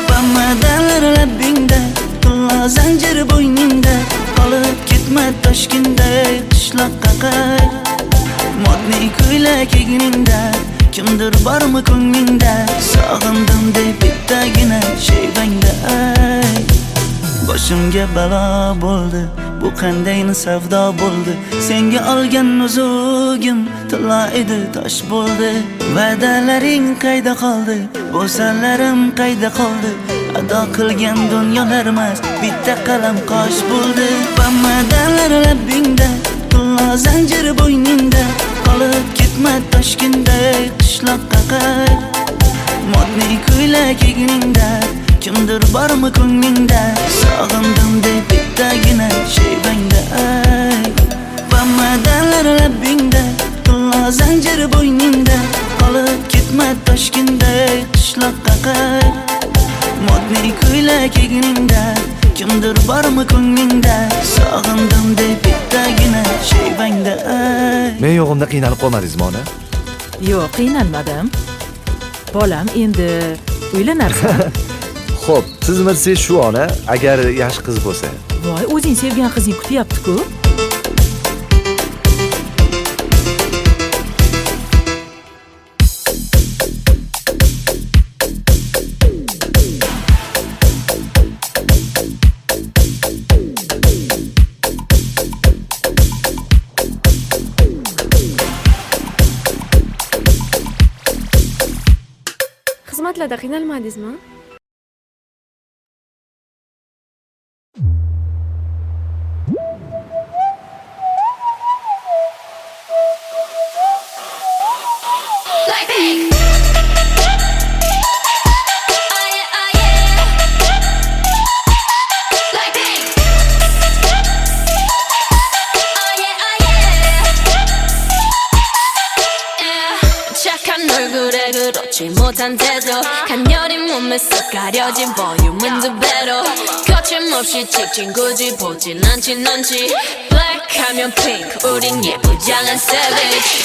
Bamadanlar labbingda, tilla zanjir bo'yningda. Qolib ketma Toshkentda qishloqqa qayt. Modniy ko'ylak egningda, kimdir bormi ko'nglingda? Sog'indim deb bittagina shevangda ayt. Boshimga balo bo'ldi, bu qanday savdo bo'ldi? Senga olgan nuzugim tilla edi, tosh bo'ldi. Va'dalaring qayda qoldi? Bo'salarim qayda qoldi? Ado qilgan dunyolar emas, bitta qalam qosh bo'ldi. Bamadanlar labbingda, tilla zanjir bo'yningda. Qolib ketma Toshkentda qishloqqa qayt. Modniy ko'ylak egningda, kimdir bormi ko'nglingda? Sog'indim deb bittagina shevangda ayt. Bamadanlar labbingda, tilla zanjir bo'yningda. Qolib ketma Toshkentda qishloqqa qayt. Modniy ko'ylak egningda, kimdir bormi ko'nglingda? Sog'indim deb bittagina shevangda ayt. Men yo'g'imda qiynalib qolmadingizmi ona? Yo'q, qiynalmadim. Bolam, endi uylanarsan. Xo'p, siz bilsiz shu ona, agar yaxshi qiz bo'lsa. Voy, o'zing sevgan qizing kutyapti-ku. Xizmatlarda qiynalmadingizmi? 못한 태도 간녀린 몸에서 가려진 볼륨은 두 배로 거침없이 찍힌 굳이 보진 않지 넌지 Black 하면 pink 우린 예쁘장한 savage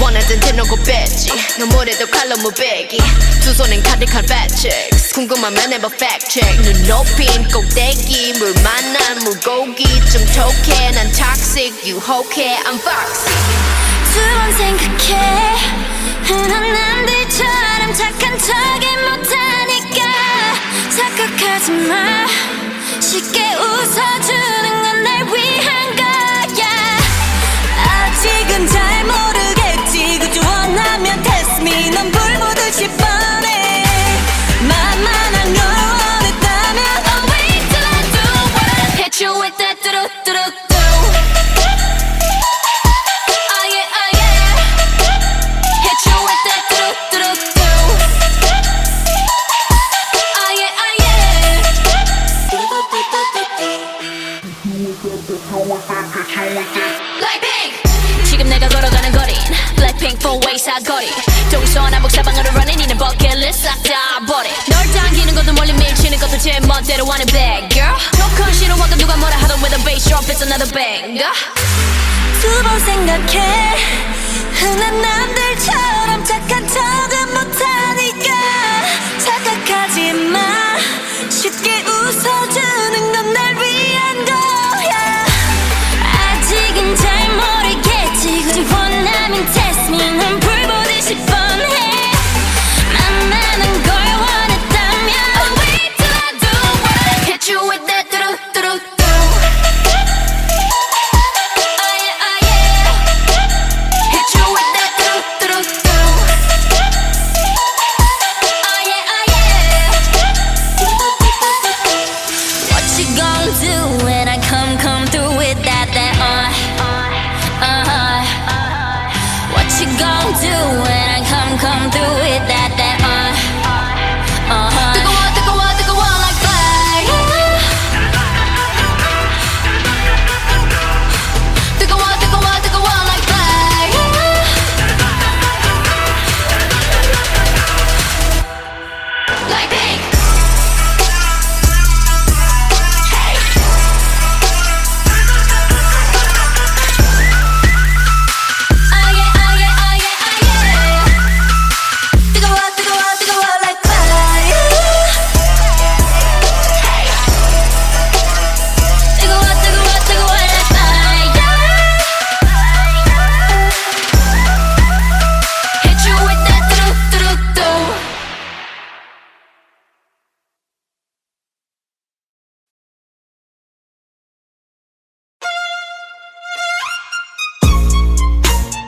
원하던 대놓고 뺐지 너무래도 칼로 무배기 두 손엔 가득한 fat chicks 궁금하면 해봐 fact check 눈 높인 꼭대기 물 만난 물고기 좀 톡해 난 toxic 유혹해 I'm foxy 두 번 생각해 흔한 남들처럼 착한 척이 못하니까 착각하지 마 쉽게 웃어주는 건 날 위한 거야 아직은 잘 모르겠지 그저 원하면 test me 넌 불 보듯이 뻔해 만만한 걸 원했다면 I'll wait till I do what I hit you with that 뚜루뚜루 Blackpink 지금 내가 걸어가는 거린 Blackpink 4-way 사거리 동서남북 사방으로 running 이는 버킷리스트 싹 다 버려 널 당기는 것도 멀리 밀치는 것도 제 멋대로 하는 bad girl 조금 싫어하고 누가 뭐라 하던 with a bass drop it's another banger 두 번 생각해 흔한 남들처럼 착한 척은 못하니까 착각하지 마 쉽게 웃어주는 건 날 위한 거야 아직은 잘 모르겠지 굳이 원하면 test me 난 불보듯이 뻔해 만나는 걸 원했다면 Oh wait till I do what I hit you with that 뚜루뚜루뚜 Oh yeah oh yeah hit you with that 뚜루뚜루뚜 Oh yeah oh yeah What you gonna do when I come through with that What you gonna do when I come through with that 뜨거워 뜨거워 like fire 뜨거워 like fire like pink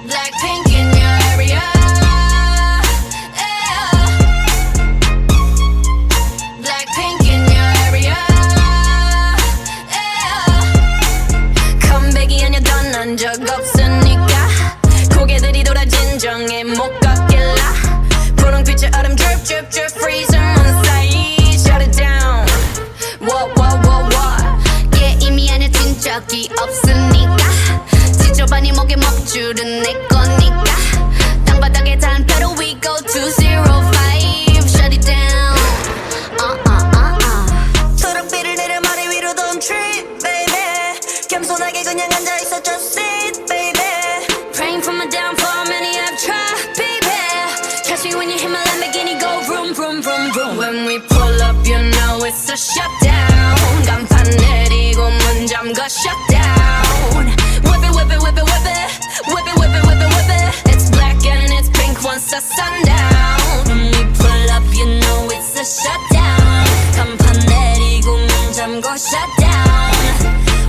Blackpink in your area, yeah. Blackpink in your area, yeah. 컴백이 아니었던 난 적 없으니까 고개들이 돌아 진정에 못 걷길라 분홍빛의 얼음 drip drip drip freeze on side shut it down what yeah 이미 안해진 적이 없으니까 지저분이 목에 먹줄은 내 거니까 땅바닥에 단패로 we go 205 shut it down 초록빛을 내려 머리 위로 don't trip baby 겸손하게 그냥 앉아있어 just sit baby praying for my downfall many have tried baby catch me when you hit my Lamborghini go vroom vroom vroom vroom when we pull up you know it's a shutdown 간판 내리고 문 잠궈 shutdown whip it whip it whip it whip it whip it whip it whip it whip it it's black and it's pink once the sundown when we pull up you know it's a shutdown 간판 내리고 문 잠궈 shutdown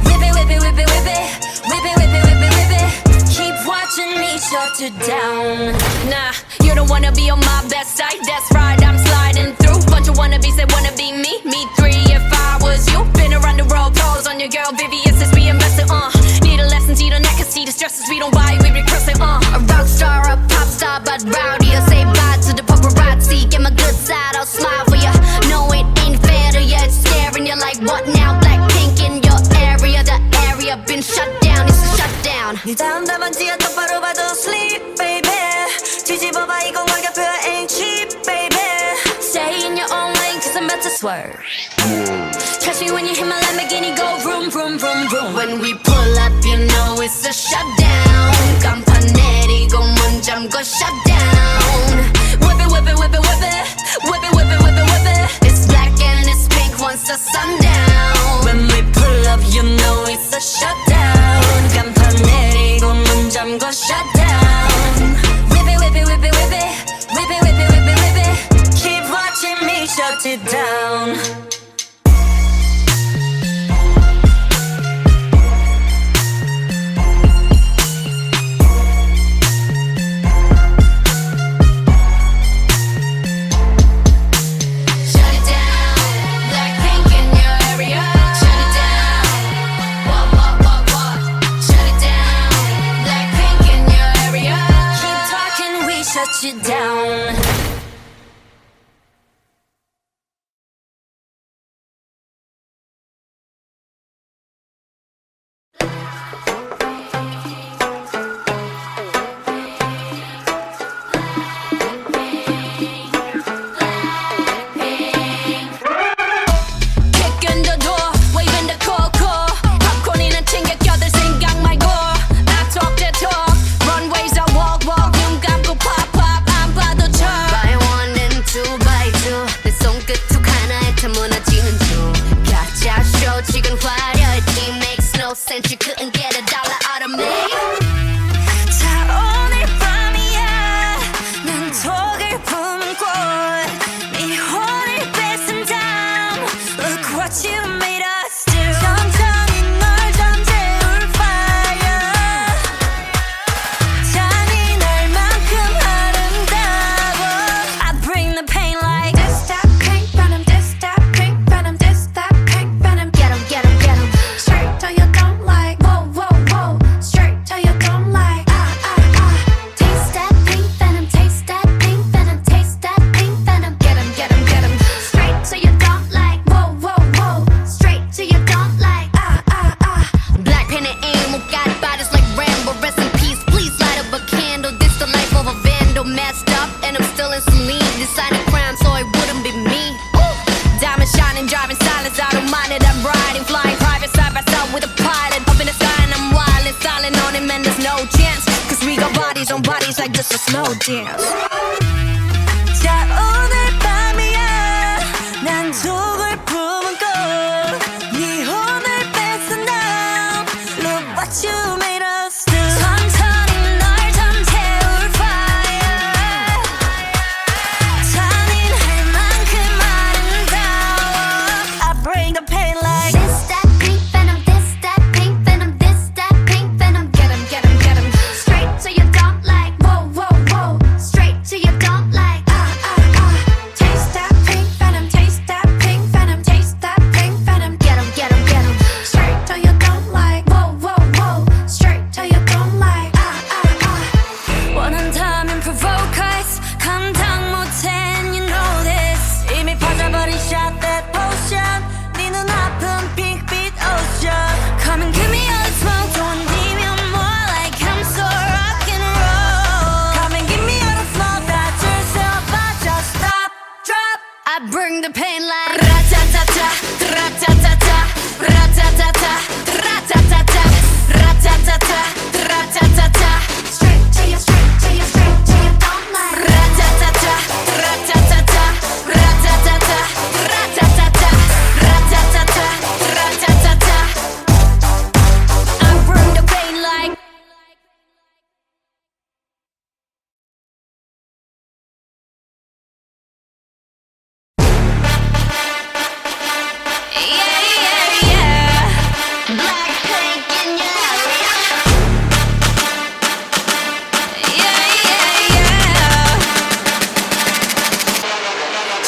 whip it whip it whip it whip it whip it whip it whip it whip it keep watching me shut it down nah you don't wanna be on my best side that's right I'm sliding through bunch of wannabes that wanna be me me three if I was you been around the world pose on your girl VVS as we invested need a lesson see the neck and see the stresses we don't buy we regress it a rock star a pop star but rowdy I say bye to the paparazzi get my good side I'll smile for ya no it ain't fair to ya it's scaring you like what now Blackpink in your area the area been shut down it's a shutdown 네 다음 답안지야 똑바로 봐도 sleep baby 뒤집어봐 이건 가격표야 ain't cheap baby stay in your own lane cause I'm about to swerve catch me when you hit my Lamborghini go vroom vroom vroom vroom when we pull up you know it's a shutdown 간판 내리고 문 잠궈 shutdown whip it whip it whip it whip it whip it whip it whip it whip it it's black and it's pink once the sundown when we pull up you know it's a shutdown 간판 내리고 문 잠궈 shutdown whip it whip it whip it whip it whip it whip it whip it whip it keep watching me shut it down shut you down couldn't get a dollar out of me. 자 오늘 밤이야 난 독을 품은 꽃네 혼을 뺏은 다음 Look what you made us do. 천천히 널 잠재울 fire 잔인할만큼 아름다워 I bring the pain like this that pink venom this that pink venom this that pink venom Get 'em, get 'em, get 'em Straight till you don't like Whoa, whoa, whoa Straight till you don't like Taste that pink venom Taste that pink venom Taste that pink venom Get 'em, get 'em, get 'em Straight till you don't like Whoa, whoa, whoa Straight till you don't like Black pen and aim Oh God, bodies like Rambo Rest in peace, please light up a candle This the life of a vandal Messed up and I'm still in saline Designing crime so it wouldn't be me Diamond shining, driving silence I don't mind it, I'm riding Flying private side by side with a pilot Up in the sky and I'm wild and silent on him And there's no chance Cause we got bodies on bodies like just a slow dance 자 오늘 밤이야 난 독을 품은 꽃네 혼을 뺏은 다음 Look what you made us do 천천히 널 잠재울 fire 잔인할 만큼 아름다워 I bring the pain like This that pink venom This that pink venom This that pink venom Get 'em, get 'em, get 'em Straight till you don't like Whoa, whoa, whoa Straight till you don't like Taste that pink venom Taste that pink venom Taste that pink venom Get 'em, get 'em, get 'em Straight till you don't like Whoa, whoa, whoa Straight till you don't like 원한다면 provoke us 감당 못해 and you know this 이미 퍼져버린 shot that potion 네 눈아픈 핑크빛 ocean Come and give me all the smoke don't need me more like I'm so rock and roll Come and give me all the flow that's yourself I just stop, drop I bring the pain like Ra-ta-ta-ta, ra-ta-ta-ta Ra-ta-ta-ta, ra-ta-ta-ta Ra-ta-ta-ta, ra-ta-ta-ta Straight till you, straight till you, straight till you don't like Ra-ta-ta-ta, ra-ta-ta-ta Ra-ta-ta-ta, ra-ta-ta-ta Ra-ta-ta-ta, ra-ta-ta-ta I bring the pain like Yeah, yeah, yeah Black pink in your area Yeah, yeah, yeah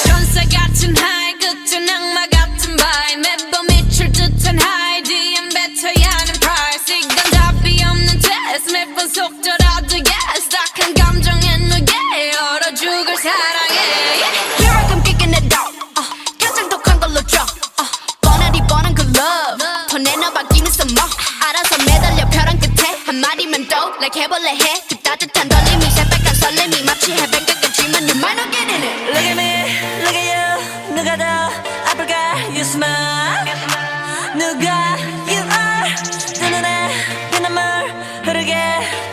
천사 같은 high 끝은 악마 같은 vibe 매번 미칠 듯한 high DM 뱉어야 하는 price 이건 답이 없는 test 매번 속더라도 yes 딱한 감정의 무게 얼어 죽을 사랑해 Here I come kicking it out 가장 독한 걸로 줘 뻔하디 뻔한 그 love 더 내놔봐 give me some more 알아서 매달려 벼랑 끝에 한마디면 또 like 해볼래 해 그 따뜻한 떨림이 새빨간 설렘이 마치 해변가 같지만 you might not get in it Look at me, look at you 누가 더 아플까 you smile 누가 you are 내 눈에 피눈물 흐르게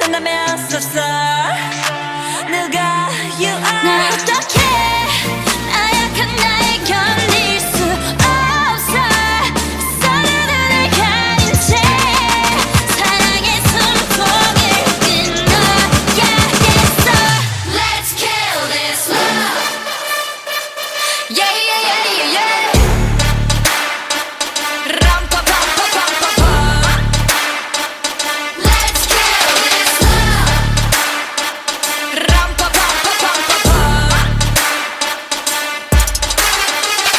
된다면 so sorry 누가 you are 나 어떡해 나약한 나에 견딜 수 없어 서로를 가린 채 사랑의 숨통을 끊어야겠어 Let's kill this love Yeah, yeah, yeah, yeah, yeah 람파파파파파파 Let's kill this love 람파파파파파파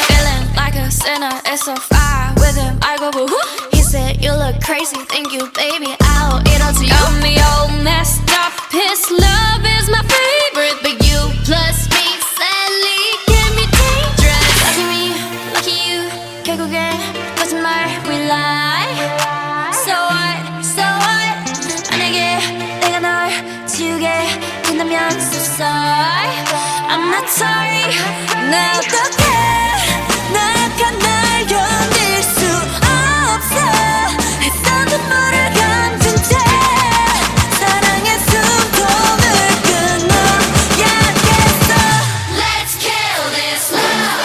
Feeling like a sinner, it's so far with him I go boo-hoo He said you look crazy, thank you baby I'll eat all to you Got me all messed up, his love is my favorite But you plus me sadly can be dangerous Lucky you, 결국엔 거짓말 we lie So what, 만약에 내가 널 지우게 된다면 so sorry I'm not sorry 나 어떡해 나약한 날 견딜 수 없어 했던 눈물을 감춘 채 사랑의 숨통을 끊어야겠어 Let's kill this love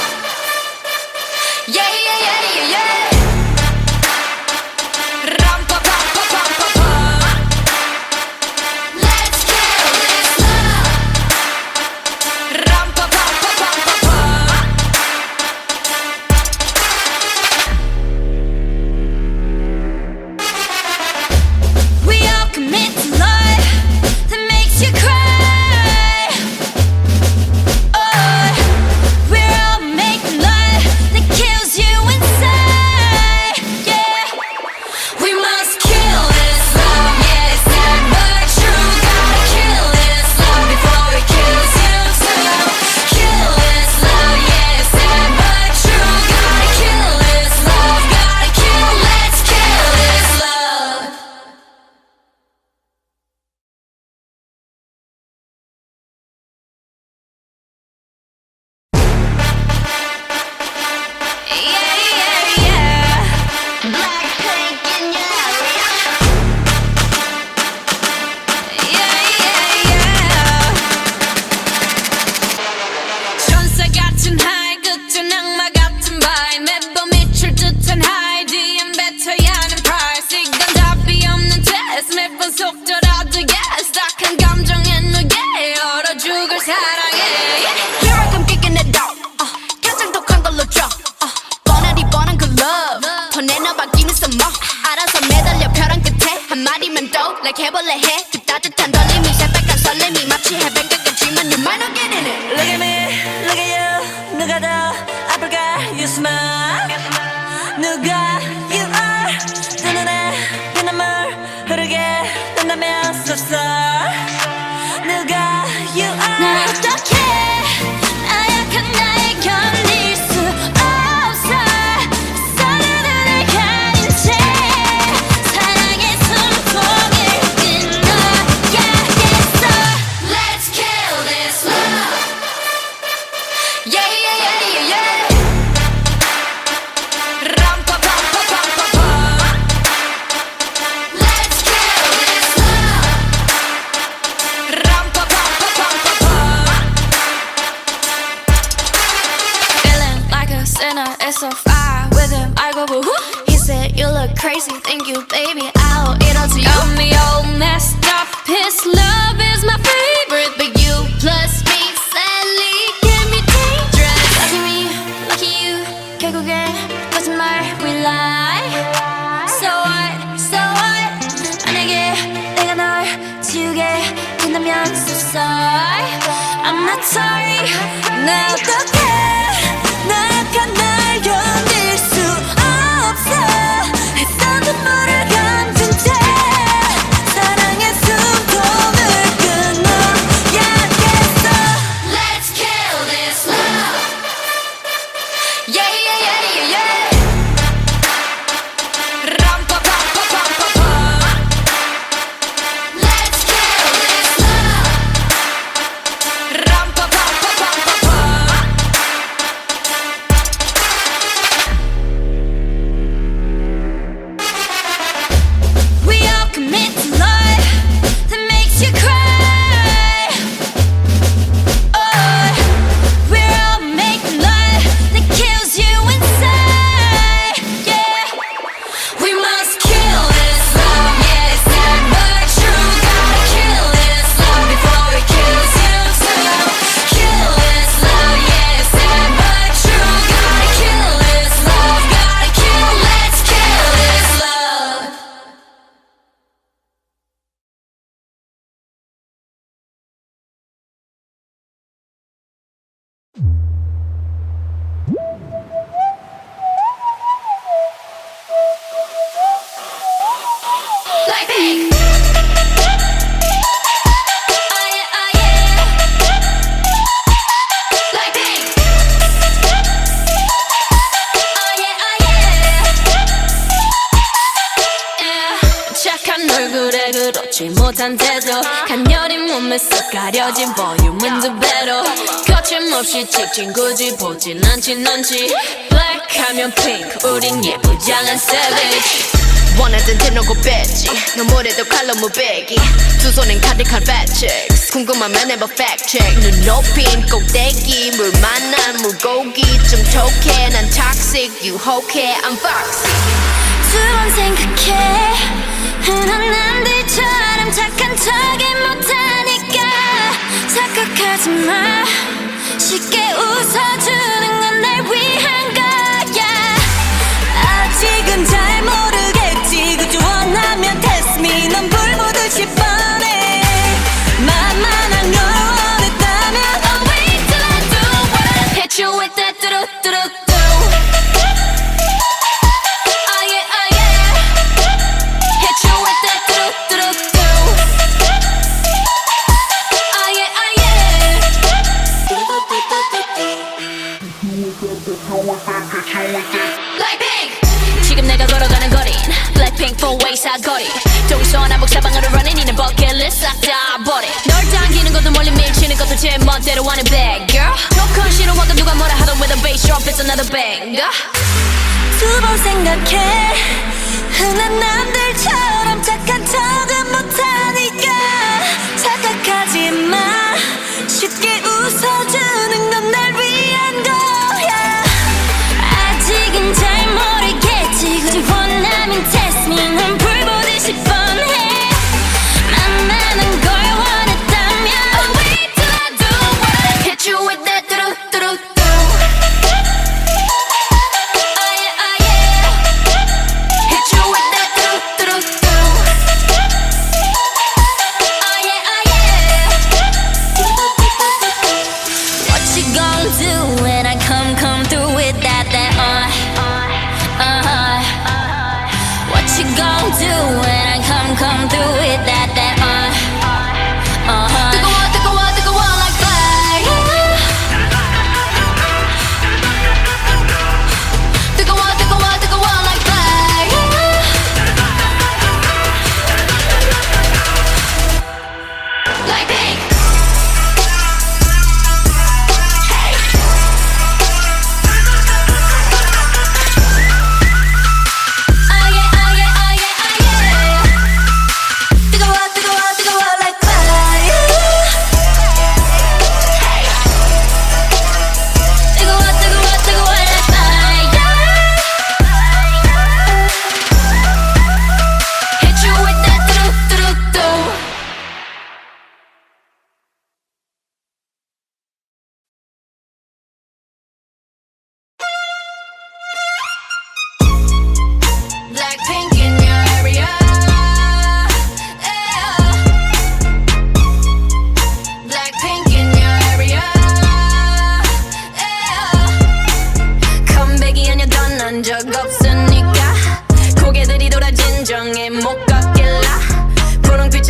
Yeah, yeah, yeah, yeah, yeah 람파파파파파파 like 해볼래 해 그 따뜻한 떨림이 새빨간 설렘이 마치 해변가 같지만 you might not get in it. Look at me, look at you. 누가 더 아플까? You smile. 누가 you are. 두 눈에 피눈물 흐르게 된다면 so sorry. 누가 you are. 날 어떻게 나약한 나에 견딜 수 없어. 서로를 가린 채 사랑의 숨통을 끊어야겠어. Let's kill this love. Yeah, yeah, yeah, yeah, yeah. 람파파파파파파. Let's kill this love. 람파파파파파파. Feeling like a sinner, it's so far with him. I go boo hoo. He said you look crazy, thank you, baby. I'll eat all to you. Got me all messed up. His love is my favorite, but you plus me sadly can be dangerous. Lucky me, lucky you. 결국엔 거짓말 we lie. So what, so what? 만약에 내가 널 지우게 된다면 so sorry. I'm not sorry. 나 어떡해? 나약한 날 견딜 수 없어. 했던 눈물을 감춘 채 사랑의 숨통을 끊어야겠어. Let's kill this love. Yeah, yeah, yeah, yeah, yeah. 람파파파파파파. Let's kill this love. 람파파파파파파. We all commit to love that makes you cry. Oh, we're all making love that kills you inside. Yeah, we must kill this love. Yeah, it's sad but true. Gotta kill this love before it kills you too. Kill this love. Yeah, it's sad but true. Gotta kill this love. Gotta kill. Let's kill this love. Like pink. Oh yeah, oh yeah. Like pink. Oh yeah, oh yeah. Yeah. 착한 얼굴에 그렇지 못한 태도 간녀린 몸에 쏙 가려진 볼륨은 두 배로 거침없이 찍힌 굳이 보진 않지 넌지 Black 하면 pink 우린 예쁘장한 savage 원하던 대놓고 뺐지 너무래도 칼로 무배기 두 손엔 가득한 fat chicks 궁금하면 해봐 fact check 눈 높인 꼭대기 물 만난 물고기 좀 톡해 난 toxic 유혹해 I'm foxy 두 번 생각해 흔한 남들처럼 착한 척이 못하니까 착각하지 마 쉽게 웃어주는 건 날 위한 거야 아직은 잘 모르겠지 그저 원하면 test me 넌 불 보듯이 뻔해 만만한 걸 원했다면 I'll wait till I do what I hit you with that 뚜루뚜루뚜 Oh yeah, oh yeah Hit you with that 뚜루뚜루뚜 Oh yeah, oh yeah Like pink 지금 내가 걸어가는 거린 Blackpink four-way 사거리 동서남북 사방으로 running 이는 버킷리스트 싹 다 버려 널 당기는 것도 멀리 밀치는 것도 제 멋대로 하는 bad girl 조건 싫어하고 누가 뭐라 하던 with a bass drop it's another banger 두 번 생각해 흔한 남들처럼 착한 척은 못하니까 착각하지 마 쉽게 웃어주는 건 날 위한 거야 아직은 잘 모르겠지 굳이 원하면 test me 넌 불 보듯이 뻔해 만만한 걸 원했다면 I'll wait till I do what I hit you with that 뚜루뚜루뚜 Oh yeah, oh yeah Hit you with that 뚜루뚜루뚜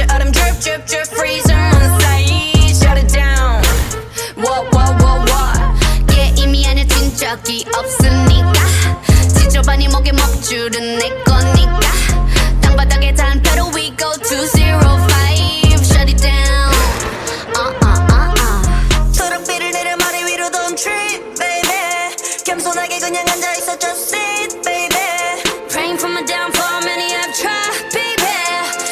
your autumn drip, drip, drip, freezing on the side. Shut it down. What? Yeah, 이미 안에 뛴 적이 없으니까. 지저분이 목에 먹줄은 내 거니까. 땅바닥에 단패로 we go 205. Shut it down. 초록빛을 내려 머리 위로 don't trip, baby. 겸손하게 그냥 앉아있어, just sit, baby. Praying for my downfall, many have tried, baby.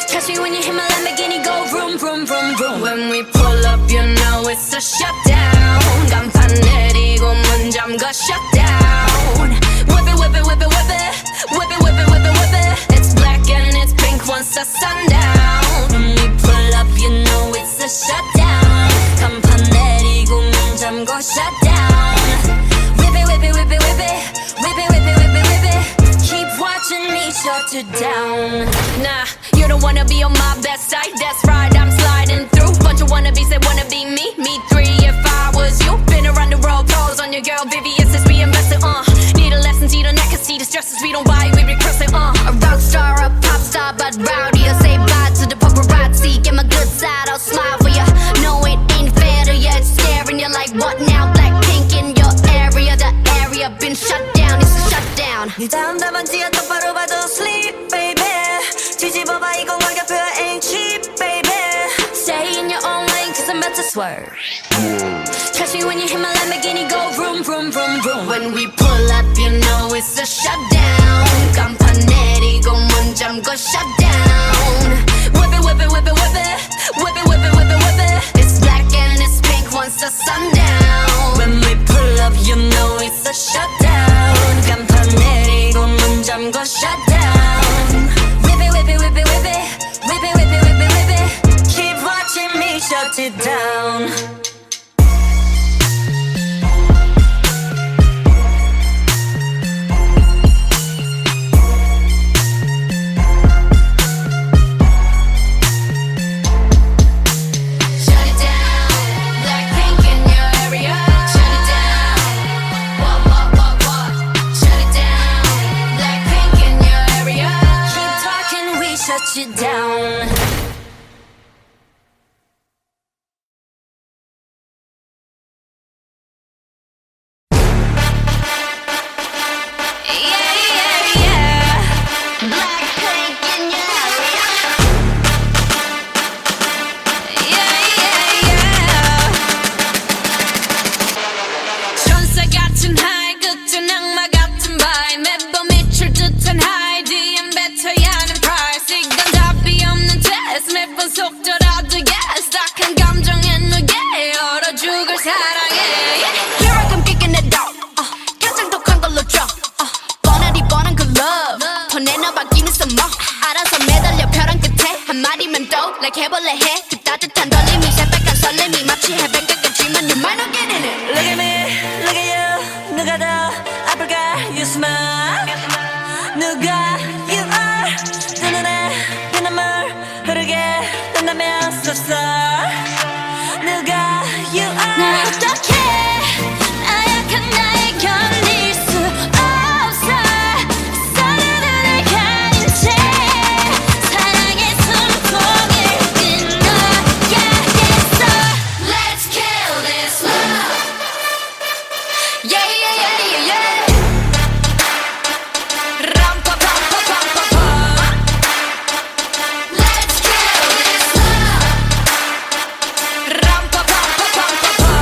Catch me when you hit my Lamborghini, go vroom, vroom, vroom, vroom. When we pull up, you know it's a shutdown. 간판 내리고 문 잠가 shutdown. Whip it, whip it, whip it, whip it. Whip it, whip it, whip it, whip it. It's black and it's pink once the sundown. When we pull up, you know it's a shutdown. 간판 내리고 문 잠가 shutdown. Whip it, whip it, whip it, whip it. Whip it, whip it, whip it, whip it. Keep watching me shut it down. Nah, you don't wanna be on my best side. That's right, I'm sliding through. Bunch of wannabes that wanna be me. Me three if I was you. Been around the world, pose on your girl, VVS as we invested. Need a lesson, see the neck, see the stresses we don't buy, we regress it. A rock star, a pop star, but rowdy. I say bye to the paparazzi. Get my good side, I'll smile for ya. No, it ain't fair to ya. It's scaring you like what now? Blackpink in your area, the area been shut down. It's a shutdown. 네 다음 답안지야 똑바로 봐도 sleep, baby. 뒤집어봐 이건 가격표야 ain't cheap, baby. Stay in your own lane, cause I'm about to swerve. Catch me when you hit my Lamborghini, go vroom, vroom, vroom, vroom. When we pull up, you know it's a shutdown. 간판 내리고 문 잠궈 shutdown. Whip it, whip it, whip it, whip it. Whip it, whip it, whip it, whip it. It's black and it's pink once the sundown. When we pull up, you know it's a shutdown. 간판 내리고 문 잠궈 shutdown. Whip it, whip it, whip it, whip it. Whip it, whip it, whip it, whip it. Keep watching me shut it down. Shut it down. Blackpink in your area. Shut it down. What? Shut it down. Blackpink in your area. Keep talking, we shut you down. Yeah. Blackpink in your area. Yeah. 천사 같은 하이, 끝은 악마 같은 바이. 매번 미칠 듯한 하이, 뒤엔 뱉어야 하는 price. 이건 답이 없는 test. 매번 속더라도 yes. 딱한 감정에 누게 얼어 죽을 사랑해. Here I come kicking it out. 가장 독한 걸로 줘. 뻔하디 뻔한 그 love. 더 내놔봐 give me some more. 알아서 매달려 벼랑 끝에 한마디면 또 like 해볼래 해. 그 따뜻한 떨림이 새빨간 설렘이 마치 해변가 같지만 you might not get in it. Look at me, look at you. 누가 더 아플까? You smile. 누가 you are. 두 눈에 피눈물 흐르게 된다면 so sorry. 누가 you are. 날 어떡해 나약한 나에 견딜 수 없어. 사랑을 가진 채 사랑의 숨통을 끊어야겠어. Let's kill this love. Yeah. 람파파파파파파. Let's kill this love. Ram-pa-pa-pa-pa-pa-pa.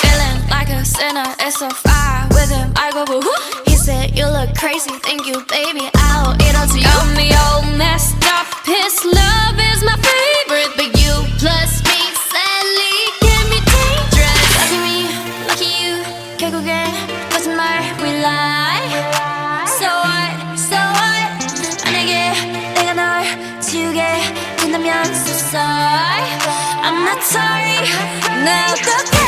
Feeling like a sinner, it's so far with him. I go boo-hoo. He said you look crazy, thank you, baby. I'll eat all to you. Got me all messed up. His love is my favorite, but you plus me sadly can be dangerous. Lucky you, 결국엔 거짓말 we lie. So what? 만약에 내가 널 지우게 된다면 so sorry. I'm not sorry. 나 어떡해